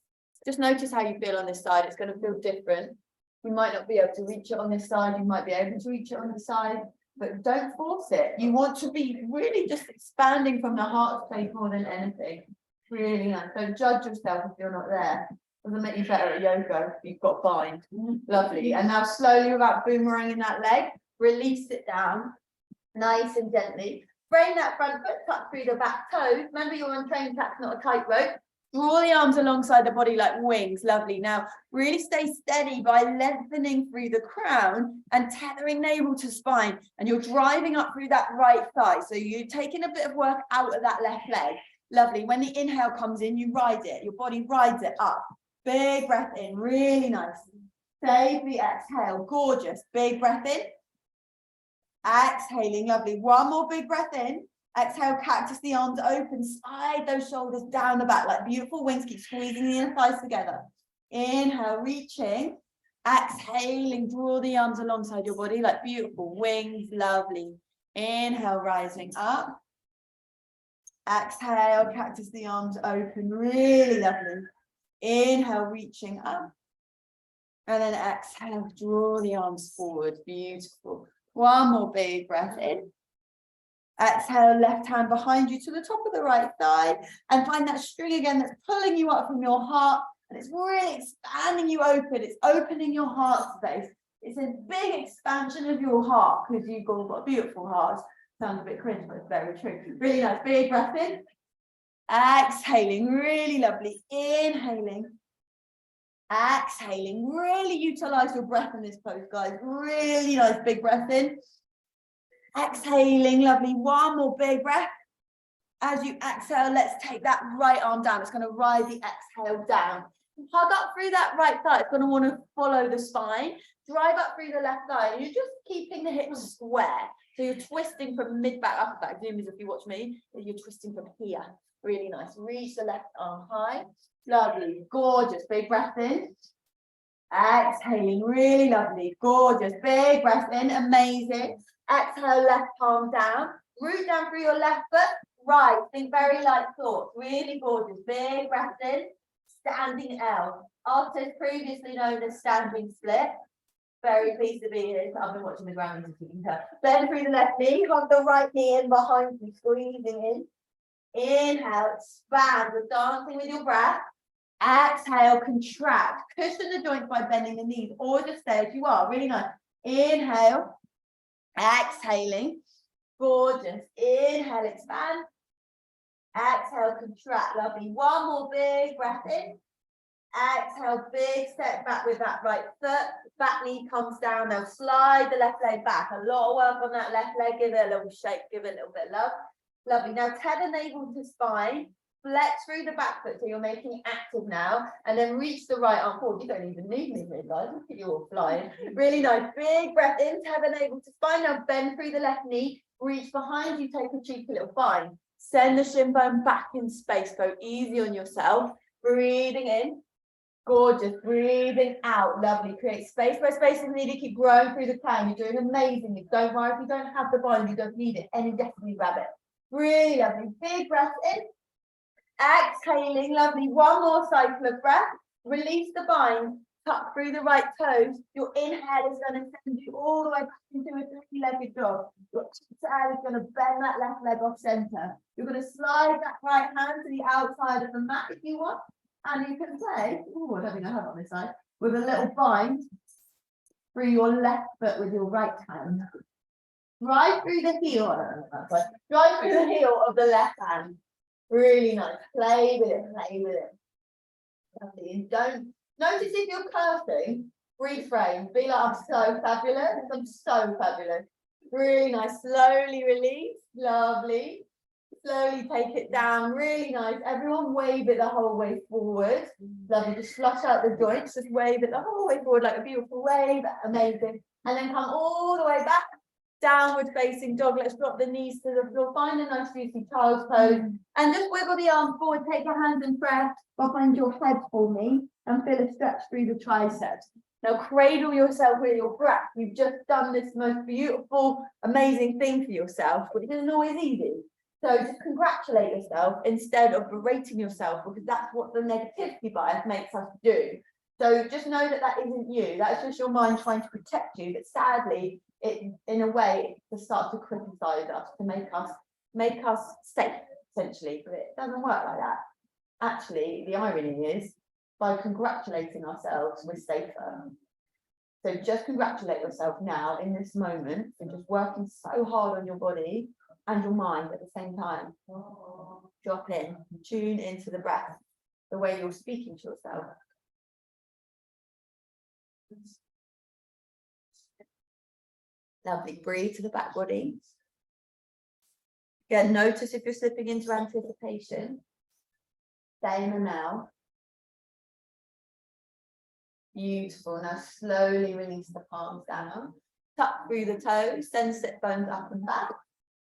Just notice how you feel on this side, it's going to feel different. You might not be able to reach it on this side, you might be able to reach it on the side, but don't force it. You want to be really just expanding from the heart space more than anything. Really nice. Don't judge yourself if you're not there. Doesn't make you better at yoga if you've got bind. Lovely. And now slowly, without boomeranging that leg, release it down nice and gently. Frame that front foot, tuck through the back toes. Remember, you're on train tracks, not a tightrope. Draw the arms alongside the body like wings. Lovely. Now really stay steady by lengthening through the crown and tethering navel to spine, and you're driving up through that right thigh, so you're taking a bit of work out of that left leg. Lovely. When the inhale comes in, you ride it. Your body rides it up. Big breath in. Really nice. Save the exhale. Gorgeous. Big breath in. Exhaling. Lovely. One more big breath in. Exhale. Cactus the arms open. Slide those shoulders down the back like beautiful wings. Keep squeezing the inner thighs together. Inhale. Reaching. Exhaling. Draw the arms alongside your body like beautiful wings. Lovely. Inhale. Rising up. Exhale, cactus the arms open, really lovely. Inhale, reaching up. And then exhale, draw the arms forward, beautiful. One more big breath in. Exhale, left hand behind you to the top of the right thigh. And find that string again that's pulling you up from your heart. And it's really expanding you open. It's opening your heart space. It's a big expansion of your heart because you've got a beautiful heart. Sounds a bit cringe, but it's very true. Really nice. Big breath in. Exhaling. Really lovely. Inhaling. Exhaling. Really utilize your breath in this pose, guys. Really nice. Big breath in. Exhaling. Lovely. One more big breath. As you exhale, let's take that right arm down. It's going to ride the exhale down. Hug up through that right thigh. It's going to want to follow the spine. Drive up through the left thigh. You're just keeping the hips square. So you're twisting from mid-back, upper back. Zoom is if you watch me. You're twisting from here. Really nice. Reach the left arm high. Lovely. Gorgeous. Big breath in. Exhaling. Really lovely. Gorgeous. Big breath in. Amazing. Exhale, left palm down. Root down through your left foot. Right. Think very light thoughts. Really gorgeous. Big breath in. Standing L. After previously known as standing split. Very pleased to be here. I've been watching the ground. Bend through the left knee, hug the right knee in behind you, squeezing in. Inhale, expand, we're dancing with your breath. Exhale, contract, cushion the joints by bending the knees, or just stay as you are, really nice. Inhale, exhaling, gorgeous. Inhale, expand. Exhale, contract, lovely. One more big breath in. Exhale, big step back with that right foot. Back knee comes down. Now slide the left leg back. A lot of work on that left leg. Give it a little shake. Give it a little bit of love. Lovely. Now tether navel to spine. Flex through the back foot. So you're making it active now. And then reach the right arm forward. You don't even need me here, guys. Look at you all flying. Really nice. Big breath in. Tether navel to spine. Now bend through the left knee. Reach behind you. Take a cheeky little bind. Send the shin bone back in space. Go easy on yourself. Breathing in. Gorgeous. Breathing out. Lovely. Create space where space is needed. Keep growing through the crown. You're doing amazingly. Don't worry if you don't have the bind. You don't need it. Energetically grab it. Really lovely. Big breath in. Exhaling. Lovely. One more cycle of breath. Release the bind. Tuck through the right toes. Your inhale is going to send you all the way back into a three-legged dog. Your exhale is going to bend that left leg off center. You're going to slide that right hand to the outside of the mat if you want. And you can play, oh, I don't think I have it on this side, with a little bind through your left foot with your right hand. Drive through the heel, drive through the heel of the left hand. Really nice. Play with it, play with it. Lovely. And don't notice if you're cursing, reframe. Be like, I'm so fabulous. I'm so fabulous. Really nice. Slowly release. Lovely. Slowly take it down. Really nice. Everyone wave it the whole way forward. Lovely. Just flush out the joints. Just wave it the whole way forward like a beautiful wave. Amazing. And then come all the way back. Downward facing dog. Let's drop the knees to the floor. Find a nice juicy child's pose. And just wiggle the arms forward. Take your hands and press behind your head for me. And feel a stretch through the triceps. Now cradle yourself with your breath. You've just done this most beautiful, amazing thing for yourself, which isn't always easy. So just congratulate yourself instead of berating yourself, because that's what the negativity bias makes us do. So just know that that isn't you. That's just your mind trying to protect you. But sadly, it, in a way, to start to criticize us, to make us safe, essentially. But it doesn't work like that. Actually, the irony is, by congratulating ourselves, we're safer. So just congratulate yourself now in this moment for just working so hard on your body and your mind at the same time. Drop in, tune into the breath, the way you're speaking to yourself. Lovely. Breathe to the back body. Again, notice if you're slipping into anticipation. Stay in the now. Beautiful. Now slowly release the palms down. Tuck through the toes. Send sit bones up and back.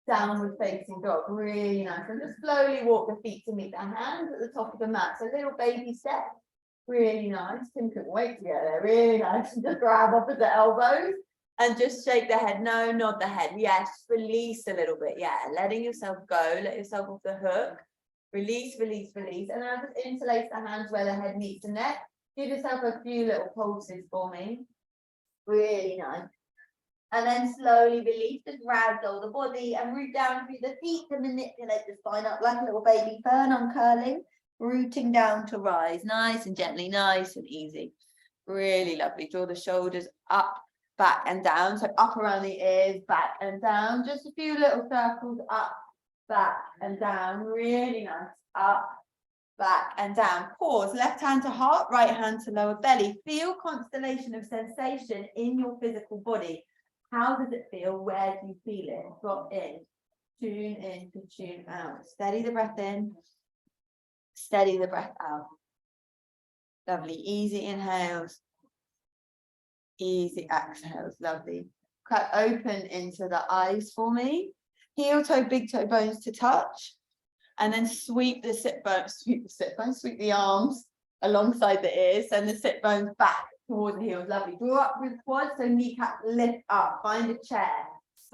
Downward facing dog. Really nice. And just slowly walk the feet to meet the hands at the top of the mat. So little baby step. Really nice. Tim couldn't wait to get there. Really nice. And just grab opposite elbows. And just shake the head. No, nod the head. Yes. Release a little bit. Yeah. Letting yourself go. Let yourself off the hook. Release, release, release. And now just interlace the hands where the head meets the neck. Give yourself a few little pulses for me. Really nice. And then slowly release, just ragdoll the body and root down through the feet to manipulate the spine up like a little baby fern, uncurling, rooting down to rise. Nice and gently, nice and easy. Really lovely. Draw the shoulders up, back and down. So up around the ears, back and down. Just a few little circles up, back and down. Really nice. Up, back and down. Pause. Left hand to heart, right hand to lower belly. Feel constellation of sensation in your physical body. How does it feel? Where do you feel it? Drop in. Tune in to tune out. Steady the breath in. Steady the breath out. Lovely. Easy inhales. Easy exhales. Lovely. Crack open into the eyes for me. Heel toe, big toe bones to touch. And then sweep the sit bones, sweep the arms alongside the ears, and the sit bones back towards the heels. Lovely. Draw up with quads, so kneecap lift up. Find a chair.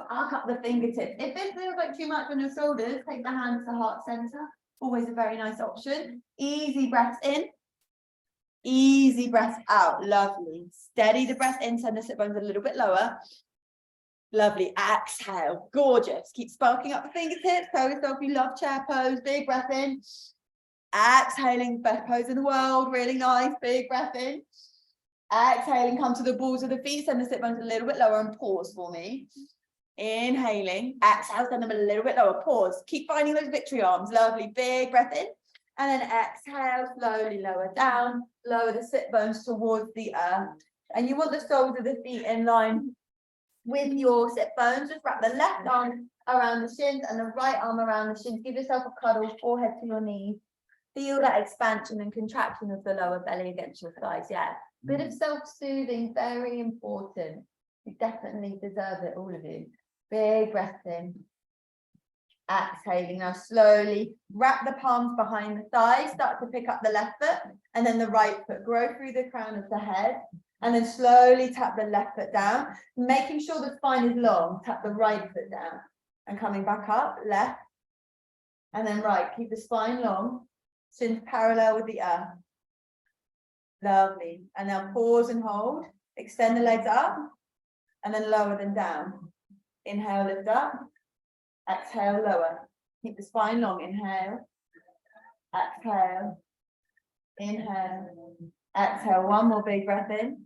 Arc up the fingertips. If this feels like too much on your shoulders, take the hands to heart center. Always a very nice option. Easy breaths in. Easy breath out. Lovely. Steady the breath in, send the sit bones a little bit lower. Lovely. Exhale. Gorgeous. Keep sparking up the fingertips. Tell yourself you love chair pose. Big breath in. Exhaling. Best pose in the world. Really nice. Big breath in. Exhaling. Come to the balls of the feet. Send the sit bones a little bit lower and pause for me. Inhaling. Exhale. Send them a little bit lower. Pause. Keep finding those victory arms. Lovely. Big breath in. And then exhale. Slowly lower down. Lower the sit bones towards the earth. And you want the soles of the feet in line with your sit bones. Just wrap the left arm around the shins and the right arm around the shins. Give yourself a cuddle, forehead to your knees. Feel that expansion and contraction of the lower belly against your thighs. Yeah, bit of self-soothing, very important. You definitely deserve it, all of you. Big breath in. Exhaling. Now slowly wrap the palms behind the thighs. Start to pick up the left foot and then the right foot. Grow through the crown of the head. And then slowly tap the left foot down, making sure the spine is long. Tap the right foot down and coming back up, left, and then right. Keep the spine long, shins parallel with the earth. Lovely. And now pause and hold. Extend the legs up and then lower them down. Inhale, lift up. Exhale, lower. Keep the spine long. Inhale. Exhale. Inhale. Exhale. One more big breath in.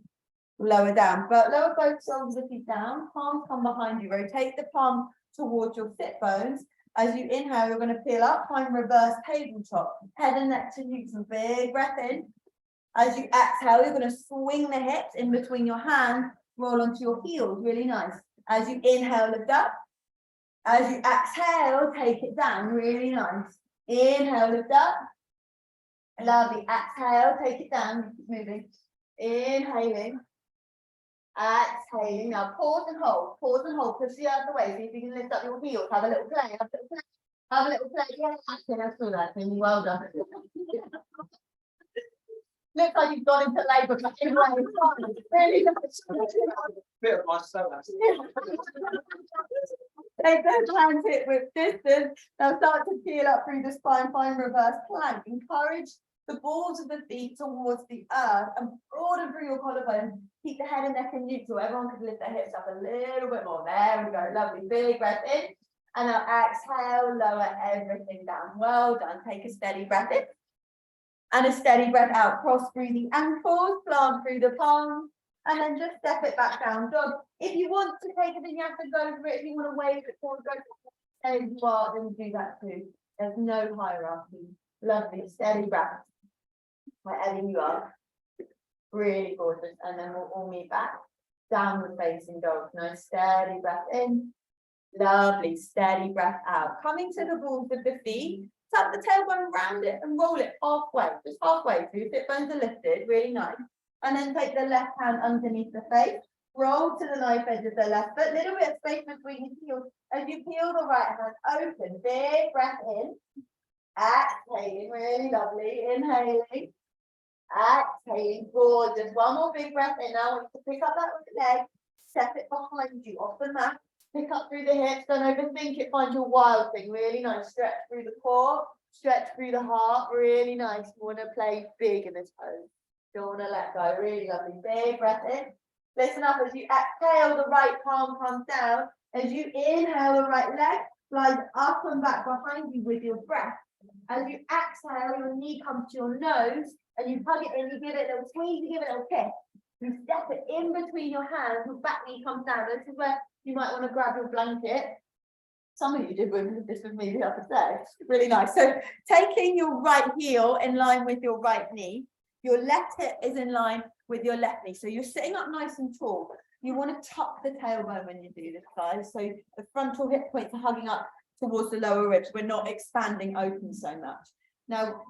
Lower down, but lower both soles of the feet down. Palms come behind you. Rotate the palm towards your sit bones. As you inhale, you're going to peel up, find reverse tabletop. Head and neck to neutral. Big breath in. As you exhale, you're going to swing the hips in between your hands. Roll onto your heels. Really nice. As you inhale, lift up. As you exhale, take it down. Really nice. Inhale, lift up. Lovely. Exhale, take it down. Keep moving. Inhaling. Exhaling. Now pause and hold. Pause and hold. Push the out of the way. See if you can lift up your heels. Have a little play. Have a little play. Have a little play. Yeah, I saw that thing. Well done. Looks like you've gone into labour, but anyway, it's fine. Really nice. Bit of myself. Take the plank it with distance. Now start to peel up through the spine. Find reverse plank. Encourage the balls of the feet towards the earth and broaden through your collarbone. Keep the head and neck in neutral. Everyone could lift their hips up a little bit more. There we go. Lovely. Big breath in. And now exhale, lower everything down. Well done. Take a steady breath in. And a steady breath out. Cross through the ankles, plant through the palms, and then just step it back down. Dog. If you want to take a vinyasa, go for it. If you want to wave it forward, go for it. If you are, then do that too. There's no hierarchy. Lovely. Steady breath. Wherever you are. Really gorgeous. And then we'll all meet back. Downward facing dog. Nice steady breath in. Lovely. Steady breath out. Coming to the balls of the feet. Tap the tailbone around it and roll it halfway. Just halfway through. Sit bones are lifted. Really nice. And then take the left hand underneath the face. Roll to the knife edge of the left foot. Little bit of space between your heels. As you peel the right hand open. Big breath in. Exhaling. Really lovely. Inhaling. Exhaling. Gorgeous. One more big breath in. Now I want you to pick up that right leg. Step it behind you off the mat. Pick up through the hips. Don't overthink it. Find your wild thing. Really nice. Stretch through the core. Stretch through the heart. Really nice. You want to play big in this pose. Don't want to let go. Really lovely. Big breath in. Listen up as you exhale. The right palm comes down. As you inhale, the right leg slides up and back behind you with your breath. As you exhale, your knee comes to your nose and you hug it in. You give it a little squeeze. You give it a little kiss. You step it in between your hands. Your back knee comes down. This is where you might want to grab your blanket. Some of you did this with me the other day. Really nice. So taking your right heel in line with your right knee, your left hip is in line with your left knee. So you're sitting up nice and tall. You want to tuck the tailbone when you do this, guys. So the frontal hip points are hugging up towards the lower ribs. We're not expanding open so much. Now,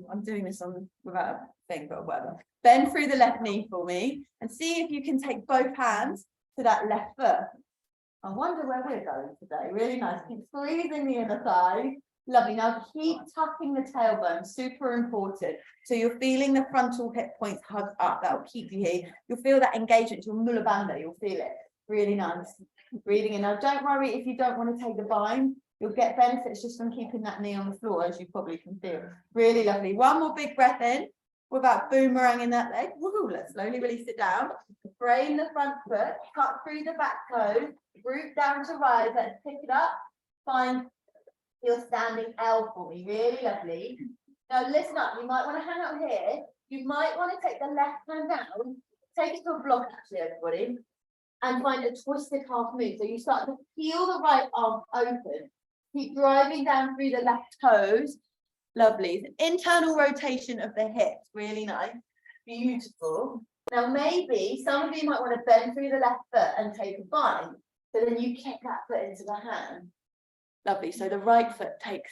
I'm doing this on without a thing, but whatever. Bend through the left knee for me and see if you can take both hands to that left foot. I wonder where we're going today. Really nice. Keep squeezing the inner thigh. Lovely. Now keep tucking the tailbone. Super important. So you're feeling the frontal hip points hug up. That will keep you here. You'll feel that engagement to your mula bandha. You'll feel it. Really nice. Breathing in. Now don't worry if you don't want to take the bind. You'll get benefits just from keeping that knee on the floor, as you probably can feel. Really lovely. One more big breath in. without boomeranging that leg. Woo, let's slowly release it down. Frame the front foot, cut through the back toes, root down to rise. Let's pick it up. Find your standing L for me. Really lovely. Now listen up. You might want to hang out here. You might want to take the left hand down. Take it to a block, actually, everybody. And find a twisted half move. So you start to peel the right arm open. Keep driving down through the left toes. Lovely. Internal rotation of the hips. Really nice. Beautiful. Now maybe some of you might want to bend through the left foot and take a bind. So then you kick that foot into the hand. Lovely. So the right foot takes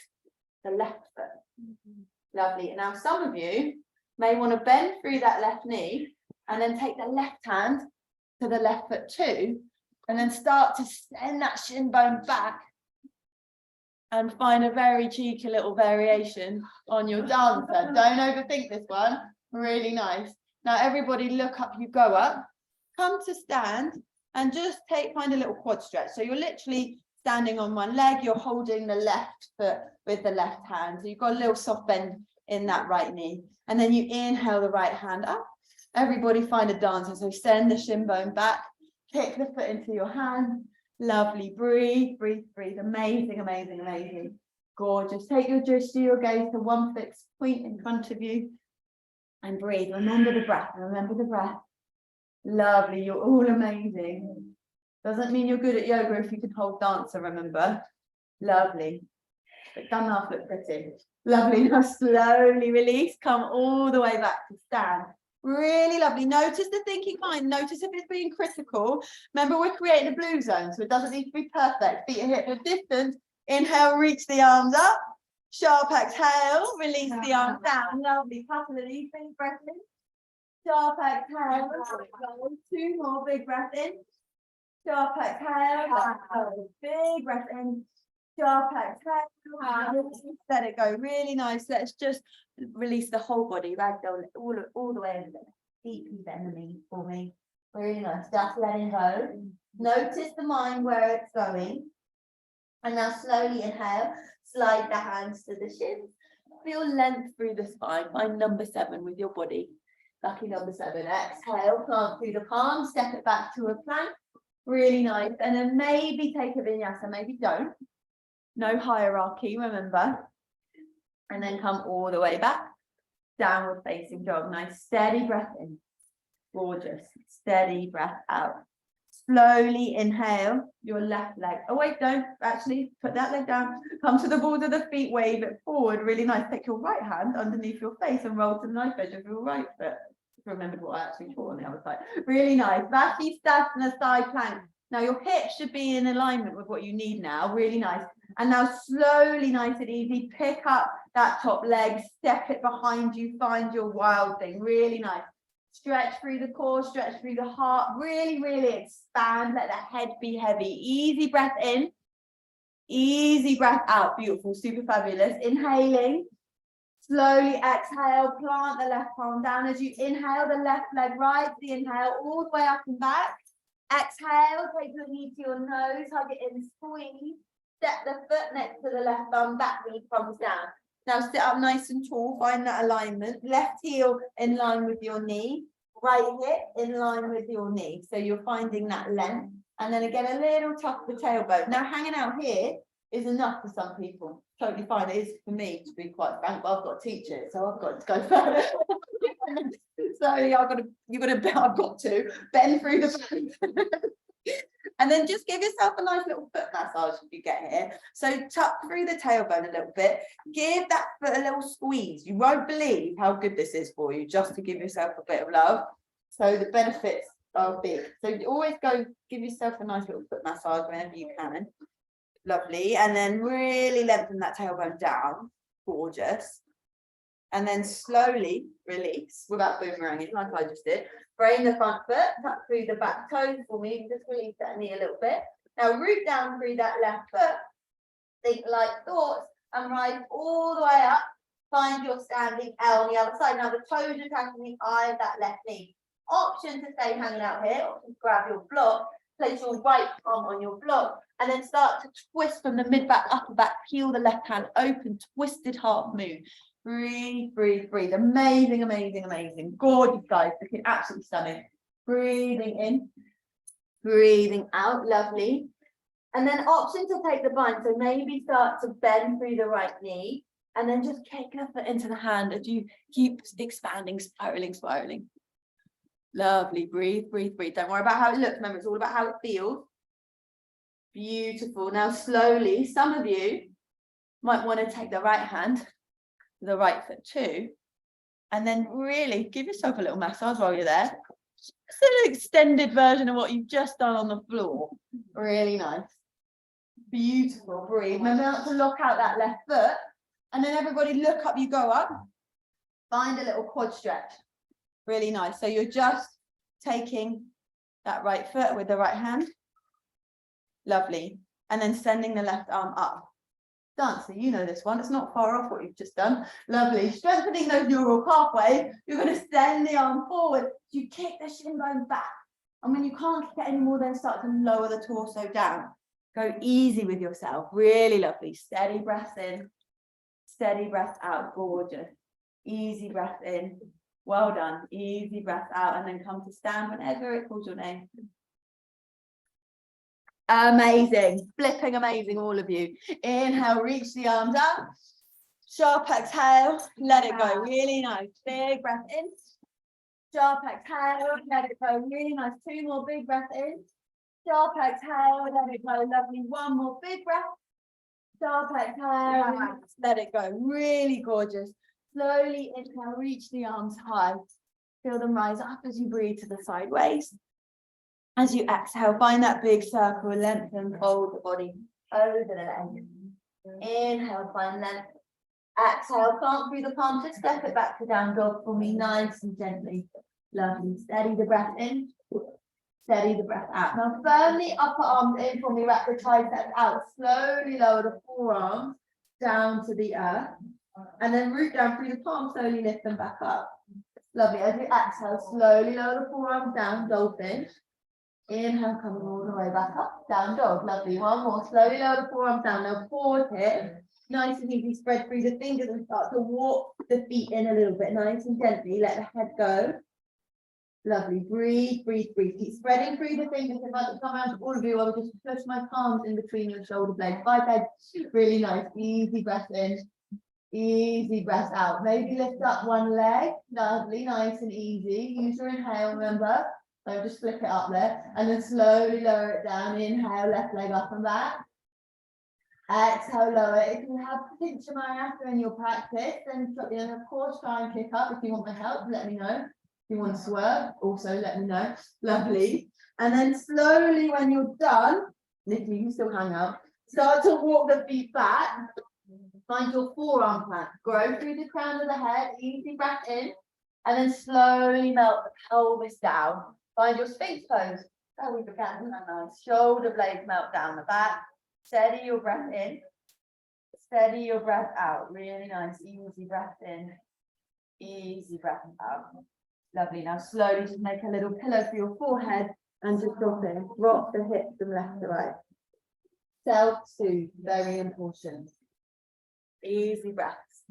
the left foot. Lovely. And now some of you may want to bend through that left knee and then take the left hand to the left foot too. And then start to send that shin bone back and find a very cheeky little variation on your dancer. Don't overthink this one. Really nice. Now everybody look up, you go up, come to stand and just find a little quad stretch. So you're literally standing on one leg, you're holding the left foot with the left hand. So you've got a little soft bend in that right knee. And then you inhale the right hand up. Everybody find a dancer. So send the shin bone back, kick the foot into your hand. Lovely. Breathe, breathe, breathe. Amazing, amazing, amazing. Gorgeous. Take your gaze to one fixed point in front of you and breathe. Remember the breath. Remember the breath. Lovely. You're all amazing. Doesn't mean you're good at yoga if you can hold dancer, remember. Lovely. But don't half look pretty. Lovely. Now slowly release. Come all the way back to stand. Really lovely. Notice the thinking mind. Notice if it's being critical. Remember, we're creating a blue zone, so it doesn't need to be perfect. Feet are hip width distance. Inhale, reach the arms up. Sharp exhale, release the arms down. Lovely. Couple of these, big breath in. Sharp exhale. Two more, big breath in. Sharp exhale. Big breath in. Sharp exhale. Let it go. Really nice. Let's just release the whole body. Ragdoll all the way in. Deeply bend the knees for me. Really nice. Just letting go. Notice the mind where it's going. And now slowly inhale. Slide the hands to the shins. Feel length through the spine. Find number 7 with your body. Lucky number 7. Exhale. Plant through the palms. Step it back to a plank. Really nice. And then maybe take a vinyasa. Maybe don't. No hierarchy, remember. And then come all the way back. Downward facing dog. Nice steady breath in. Gorgeous. Steady breath out. Slowly inhale your left leg. Oh wait, don't actually put that leg down. Come to the balls of the feet, wave it forward. Really nice. Take your right hand underneath your face and roll to the knife edge of your right foot. Remembered what I actually taught on the other side. Really nice. Vashisthasana side plank. Now your hips should be in alignment with what you need now. Really nice. And now slowly, nice and easy, pick up that top leg, step it behind you, find your wild thing. Really nice. Stretch through the core, stretch through the heart. Really, really expand. Let the head be heavy. Easy breath in. Easy breath out. Beautiful. Super fabulous. Inhaling. Slowly exhale. Plant the left palm down. As you inhale, the left leg rise the inhale all the way up and back. Exhale. Take the knee to your nose. Hug it in. Squeeze. Step the foot next to the left thumb, back knee comes down. Now sit up nice and tall, find that alignment. Left heel in line with your knee, right hip in line with your knee. So you're finding that length. And then again, a little tuck of the tailbone. Now hanging out here is enough for some people. Totally fine. It is for me, to be quite frank, but I've got to teach it. So I've got to go further. So I've got to bend through the and then just give yourself a nice little foot massage if you get here. So tuck through the tailbone a little bit. Give that foot a little squeeze. You won't believe how good this is for you, just to give yourself a bit of love. So the benefits are big. So you always go give yourself a nice little foot massage whenever you can. Lovely. And then really lengthen that tailbone down. Gorgeous. And then slowly release without boomeranging like I just did. Frame the front foot, tuck through the back toes for me. Just release that knee a little bit. Now root down through that left foot. Think light thoughts and rise all the way up. Find your standing L on the other side. Now the toes are tracking the eye of that left knee. Option to stay hanging out here. Option to grab your block. Place your right arm on your block. And then start to twist from the mid back, upper back. Peel the left hand open. Twisted half move. Breathe, breathe, breathe. Amazing, amazing, amazing. Gorgeous, guys. Looking absolutely stunning. Breathing in, breathing out. Lovely. And then option to take the bind. So maybe start to bend through the right knee and then just kick the foot into the hand as you keep expanding, spiraling, spiraling. Lovely. Breathe, breathe, breathe. Don't worry about how it looks. Remember, it's all about how it feels. Beautiful. Now, slowly, some of you might want to take the right hand, the right foot too, and then really give yourself a little massage while you're there. It's an extended version of what you've just done on the floor. Really nice. Beautiful. Breathe. Remember not to lock out that left foot. And then everybody look up, you go up. Find a little quad stretch. Really nice. So you're just taking that right foot with the right hand. Lovely. And then sending the left arm up. Dancer, you know this one. It's not far off what you've just done. Lovely. Strengthening those neural pathways. You're going to send the arm forward. You kick the shin bone back. And when you can't kick it anymore, then start to lower the torso down. Go easy with yourself. Really lovely. Steady breath in. Steady breath out. Gorgeous. Easy breath in. Well done. Easy breath out. And then come to stand whenever it calls your name. Amazing. Flipping amazing, all of you. Inhale, reach the arms up. Sharp exhale. Let it go. Really nice. Big breath in. Sharp exhale. Let it go. Really nice. Two more big breaths in. Sharp exhale. Let it go. Lovely. One more big breath. Sharp exhale. Let it go. Really gorgeous. Slowly inhale. Reach the arms high. Feel them rise up as you breathe to the sideways. As you exhale, find that big circle, lengthen, fold the body over the leg. Inhale, find length. Exhale, plant through the palms, just step it back to down dog for me, nice and gently. Lovely. Steady the breath in, steady the breath out. Now, firmly upper arms in for me, wrap the triceps out. Slowly lower the forearms down to the earth. And then root down through the palms, slowly lift them back up. Lovely. As you exhale, slowly lower the forearms down, dolphin. Inhale, coming all the way back up, down dog. Lovely. One more. Slowly lower the forearms down. Now pause here. Nice and easy. Spread through the fingers and start to walk the feet in a little bit. Nice and gently. Let the head go. Lovely. Breathe, breathe, breathe. Keep spreading through the fingers. If I can come around to all of you, I will just push my palms in between your shoulder blades. Five heads. Really nice. Easy breath in. Easy breath out. Maybe lift up one leg. Lovely. Nice and easy. Use your inhale, remember. So just flip it up there and then slowly lower it down. Inhale, left leg up and back. Exhale, lower it. If you have pinch mayasana in your practice, then of course try and kick up. If you want my help, let me know. If you want to swerve, also let me know. Lovely. And then slowly when you're done, Nikki, you can still hang out. Start to walk the feet back. Find your forearm plant. Grow through the crown of the head. Easy breath in. And then slowly melt the pelvis down. Find your Sphinx pose. Oh, we began. Isn't that nice? Shoulder blades melt down the back. Steady your breath in. Steady your breath out. Really nice. Easy breath in. Easy breath out. Lovely. Now slowly just make a little pillow for your forehead and just drop in. Rock the hips from left to right. Self-soothe. Very important. Easy breaths.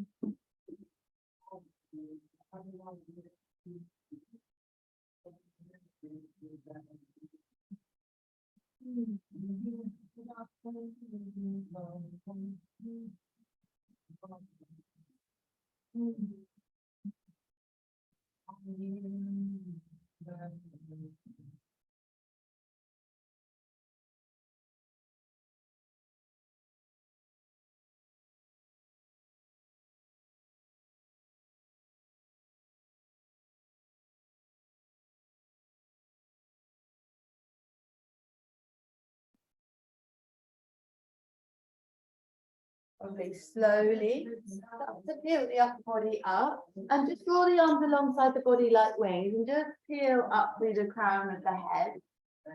Okay, slowly start to peel the upper body up and just draw the arms alongside the body like wings and just peel up through the crown of the head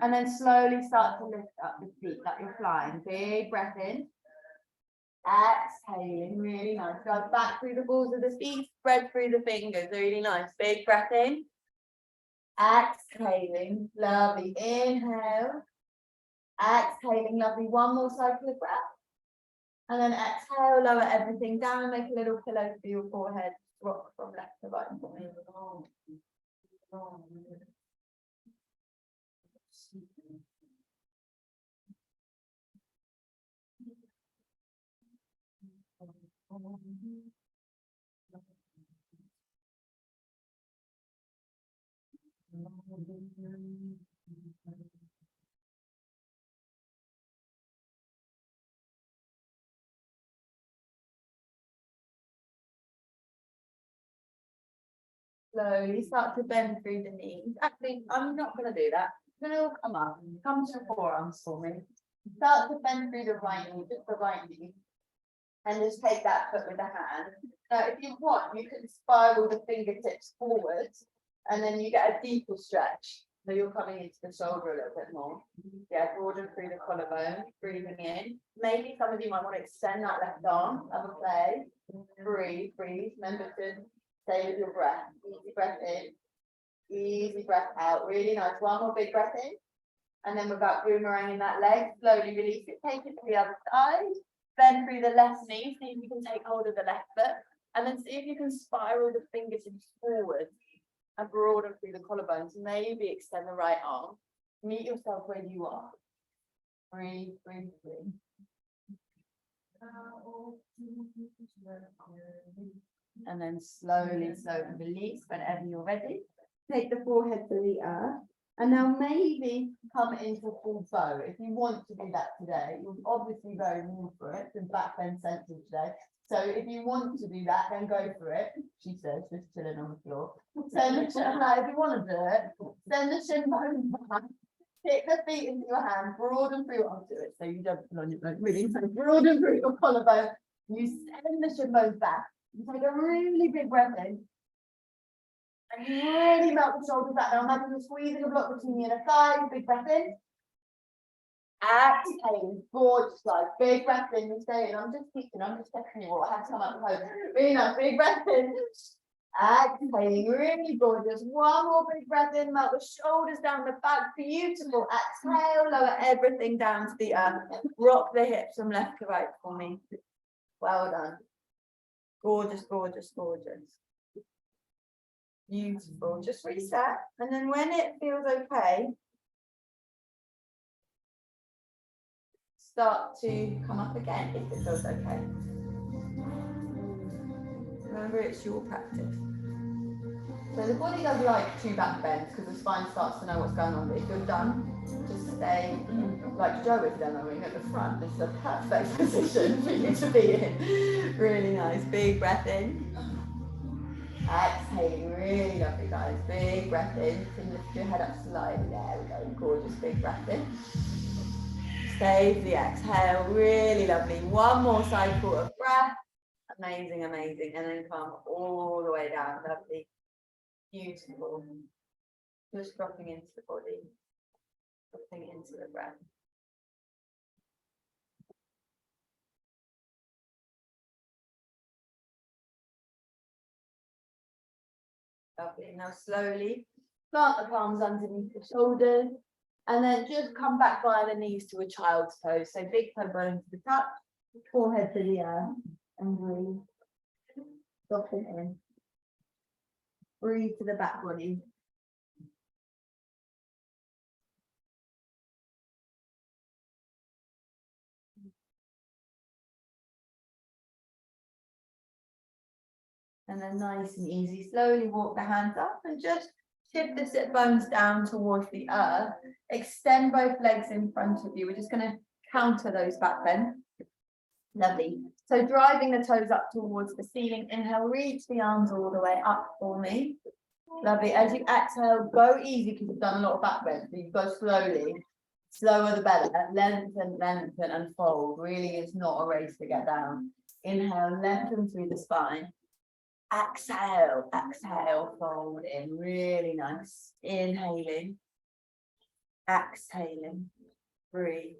and then slowly start to lift up the feet like you're flying. Big breath in. Exhaling, really nice. Go back through the balls of the feet, spread through the fingers, really nice. Big breath in. Exhaling, lovely. Inhale. Exhaling, lovely. One more cycle of breath. And then exhale, lower everything down, make a little pillow for your forehead, rock from left to right for me. Slowly start to bend through the knees. Actually, I'm not going to do that. I'm going to come up, come to the forearms for me. Start to bend through the right knee, just the right knee. And just take that foot with the hand. Now, if you want, you can spiral the fingertips forwards, and then you get a deeper stretch. So you're coming into the shoulder a little bit more. Yeah, broaden through the collarbone, breathing in. Maybe some of you might want to extend that left arm, have a play. Breathe, breathe. Remember to stay with your breath. Easy breath in, easy breath out. Really nice. One more big breath in. And then without boomeranging that leg, slowly release it. Take it to the other side. Bend through the left knee, see if you can take hold of the left foot, and then see if you can spiral the fingertips forward and broaden through the collarbones. Maybe extend the right arm. Meet yourself where you are. Breathe, breathe, breathe. And then slowly, slowly release whenever you're ready. Take the forehead to the earth. And now maybe come into full bow. If you want to do that today, you're obviously very new for it, and back bend central today. So if you want to do that, then go for it. She says, just chilling on the floor. Send the chin, if you want to do it, send the shin bone back. Kick the feet into your hand, broaden through, I'll do it so you don't pull on your bone, really. So broaden through your collarbone. You send the shin bones back. You take a really big breath in. And you really melt the shoulders back. Now imagine you're squeezing a block between your inner thighs. Big breath in. Exhaling. Gorgeous, guys. Big breath in. You stay in. I'm just teaching. I'm just checking you all. I have to come up with hope. Really nice. Big breath in. Exhaling. Really gorgeous. One more big breath in. Melt the shoulders down the back. Beautiful. Exhale. Lower everything down to the earth. Rock the hips from left to right for me. Well done. Gorgeous, gorgeous, gorgeous. Beautiful. Just reset. And then when it feels okay, start to come up again if it feels okay. Remember, it's your practice. So the body does like 2 back bends because the spine starts to know what's going on. But if you're done, just stay like Joe is demoing at the front. This is a perfect position for you to be in. Really nice. Big breath in. Exhaling, really lovely, guys. Big breath in. You can lift your head up slightly. There we go. Gorgeous. Big breath in. Stay for the exhale. Really lovely. One more cycle of breath. Amazing, amazing. And then come all the way down. Lovely. Beautiful. Just dropping into the body. Dropping into the breath. Lovely. Now slowly plant the palms underneath the shoulders and then just come back via the knees to a child's pose. So big toe bone to the touch, forehead to the earth, and breathe. Soften in. Breathe to the back body. And then nice and easy, slowly walk the hands up and just shift the sit bones down towards the earth. Extend both legs in front of you. We're just going to counter those back bends. Lovely. So driving the toes up towards the ceiling. Inhale, reach the arms all the way up for me. Lovely. As you exhale, go easy because you've done a lot of back bends. So you go slowly. Slower the better. Lengthen, lengthen and fold. Really is not a race to get down. Inhale, lengthen through the spine. Exhale, exhale, fold in, really nice. Inhaling, exhaling, breathe.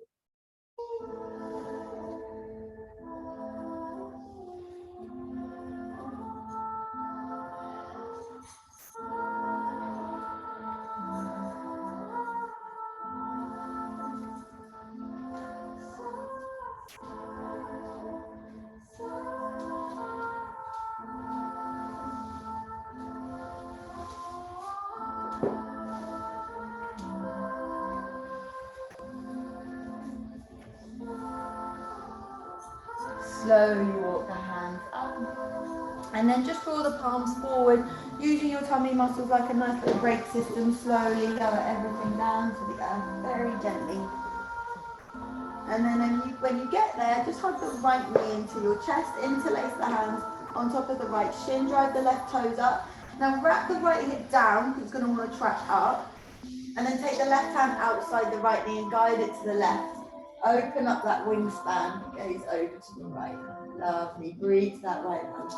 slowly walk the hands up. And then just draw the palms forward, using your tummy muscles like a nice little brake system. Slowly lower everything down to the earth, very gently. And then when you get there, just hug the right knee into your chest, interlace the hands on top of the right shin, drive the left toes up. Now wrap the right hip down, because it's going to want to track up. And then take the left hand outside the right knee and guide it to the left. Open up that wingspan, gaze over to the right. Lovely, breathe that right hand.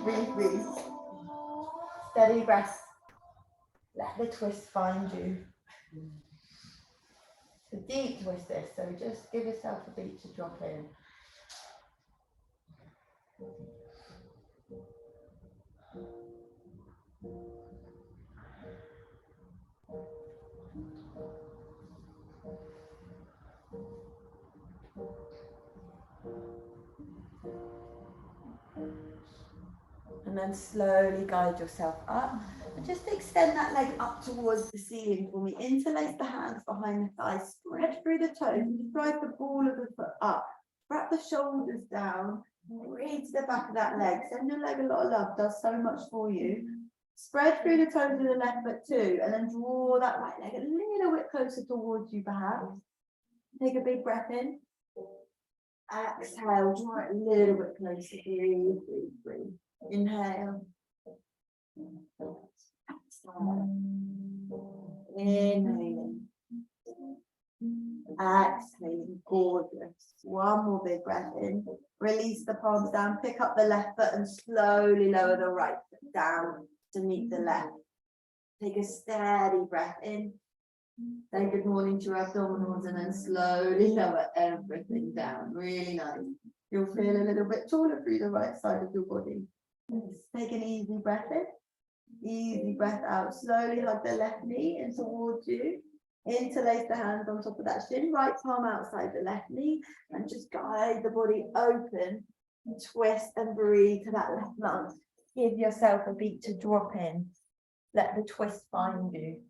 Breathe, breathe. Steady breath. Let the twist find you. It's a deep twist this, so just give yourself a beat to drop in. And then slowly guide yourself up. And just extend that leg up towards the ceiling for me. Interlace the hands behind the thighs. Spread through the toes. And just drive the ball of the foot up. Wrap the shoulders down. Breathe to the back of that leg. Send your leg a lot of love. Does so much for you. Spread through the toes of the left foot too. And then draw that right leg a little bit closer towards you perhaps. Take a big breath in. Exhale. Draw it a little bit closer. Breathe, breathe, breathe. Inhale. Exhale. Inhaling. Exhaling. Gorgeous. One more big breath in. Release the palms down. Pick up the left foot and slowly lower the right foot down to meet the left. Take a steady breath in. Say good morning to your abdominals and then slowly lower everything down. Really nice. You'll feel a little bit taller through the right side of your body. Just take an easy breath in. Easy breath out. Slowly hug the left knee in towards you. Interlace the hands on top of that shin. Right palm outside the left knee. And just guide the body open. Twist and breathe to that left lung. Give yourself a beat to drop in. Let the twist find you.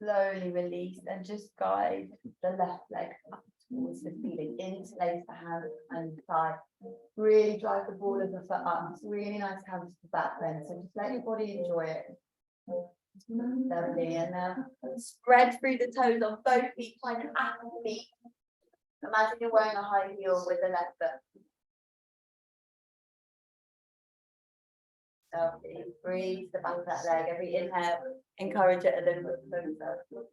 Slowly release and just guide the left leg up towards the ceiling. Interlace the hands and thigh. Really drive the ball of the foot up. It's really nice to have the back bend. So just let your body enjoy it. Lovely. And now spread through the toes on both feet, like an apple feet. Imagine you're wearing a high heel with the left foot. Lovely. Breathe the back of that leg. Every inhale, encourage it a little bit closer.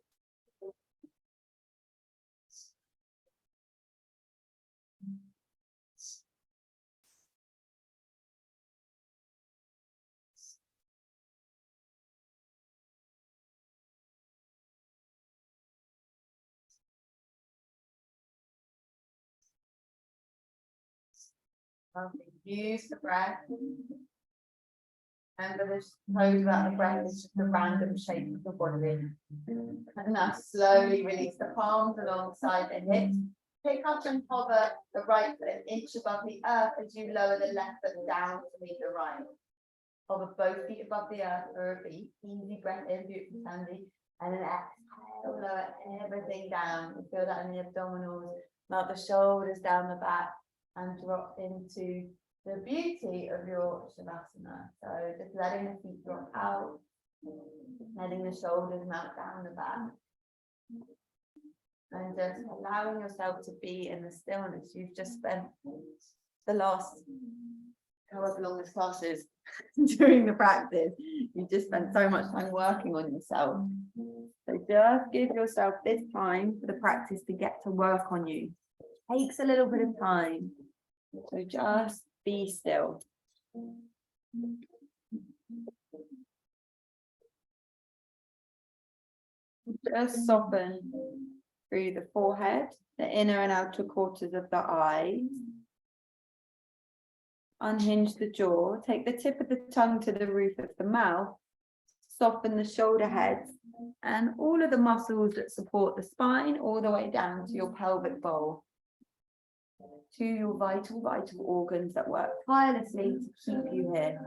Lovely. Use the breath. Remember, the toes without the breath is just a random shape of the body. And now slowly release the palms alongside the hips. Pick up and hover the right foot an inch above the earth as you lower the left foot down to meet the right. Hover both feet above the earth for a beat. Easy breath in, beautiful Sandy. And then exhale, lower everything down. You feel that in the abdominals. Melt the shoulders down the back and drop into the beauty of your Shavasana. So just letting the feet drop out, letting the shoulders melt down the back. And just allowing yourself to be in the stillness. You've just spent the last, however long this class is, during the practice. You've just spent so much time working on yourself. So just give yourself this time for the practice to get to work on you. Takes a little bit of time. So just be still. Just soften through the forehead, the inner and outer quarters of the eyes. Unhinge the jaw, take the tip of the tongue to the roof of the mouth, soften the shoulder heads and all of the muscles that support the spine all the way down to your pelvic bowl, to your vital organs that work tirelessly to keep you here.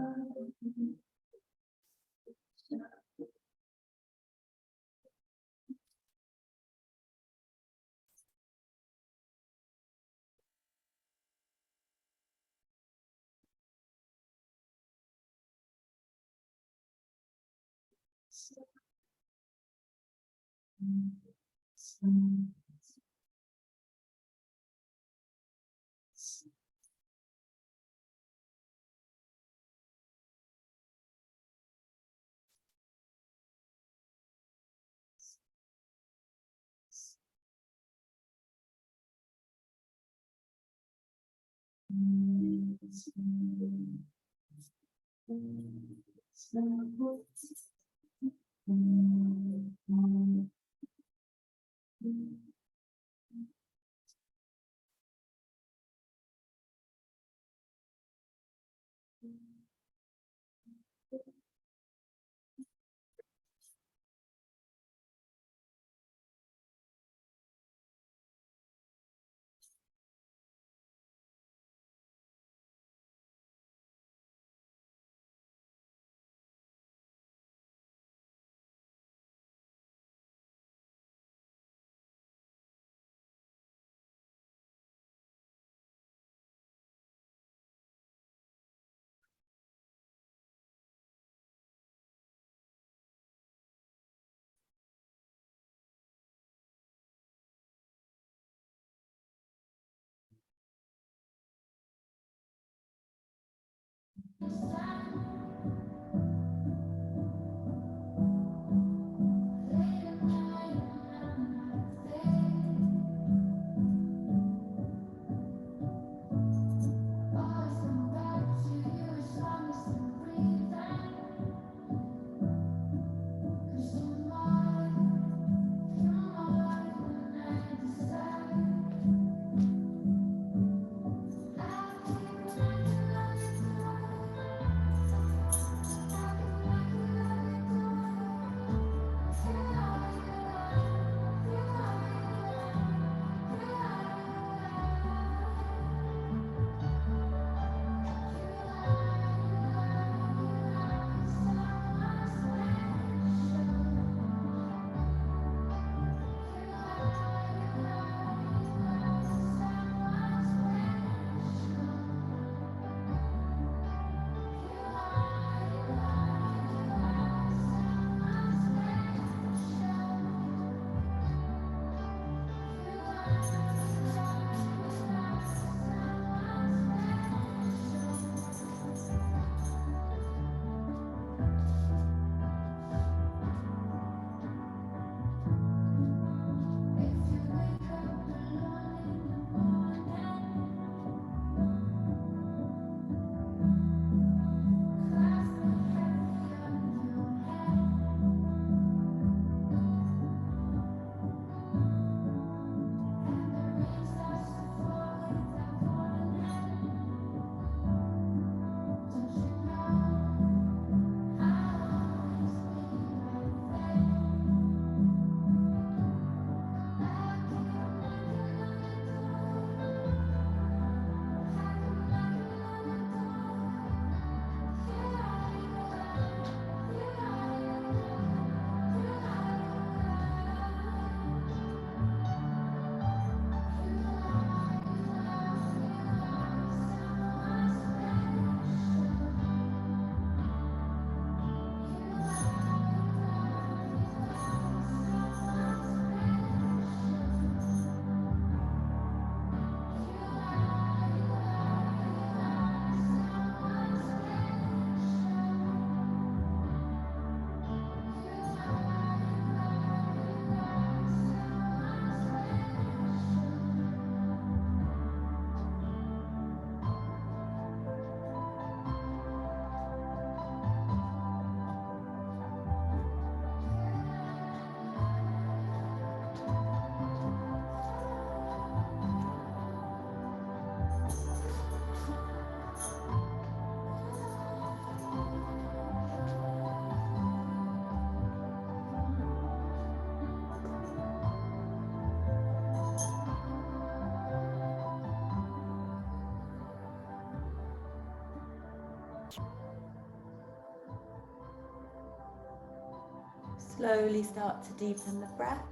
Slowly start to deepen the breath.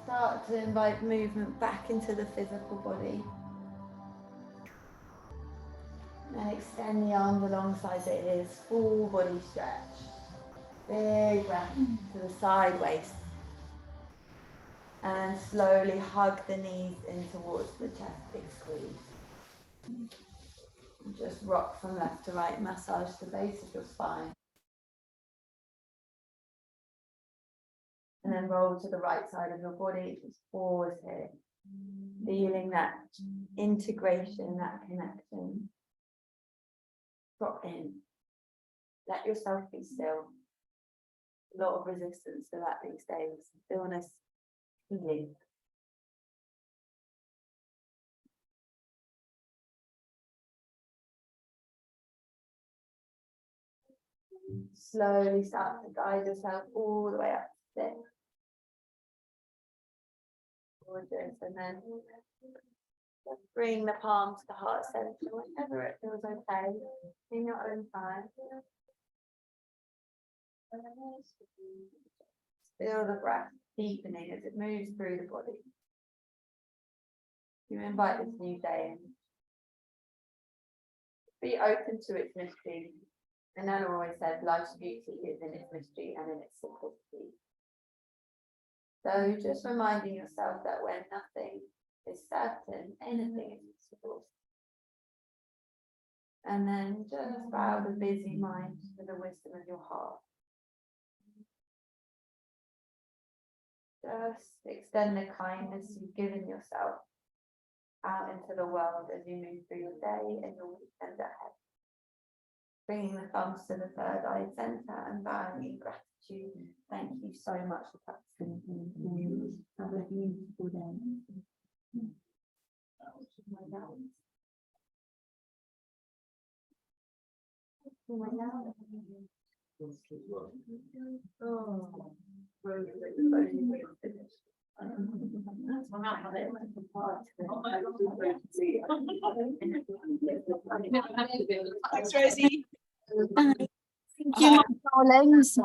Start to invite movement back into the physical body. And extend the arms alongside the ears, full body stretch. Big breath to the side waist. And slowly hug the knees in towards the chest, big squeeze. And just rock from left to right, massage the base of your spine. And then roll to the right side of your body, just pause here. Feeling that integration, that connection. Drop in. Let yourself be still. A lot of resistance to that these days. Stillness, healing. Slowly start to guide yourself all the way up to sit. Gorgeous. And then just bring the palms to heart center whenever it feels okay, in your own time. Feel the breath deepening as it moves through the body. You invite this new day in. Be open to its mystery. And Anna always said, life's beauty is in its mystery and in its simplicity. So just reminding yourself that when nothing is certain, anything is possible. And then just bow the busy mind to the wisdom of your heart. Just extend the kindness you've given yourself out into the world as you move through your day and your weekend ahead. Bringing the thumbs to the third eye center and bowing in gratitude. Thank you so much for practicing. Have a beautiful day. Thanks, Rosie. Thank you, my darlings.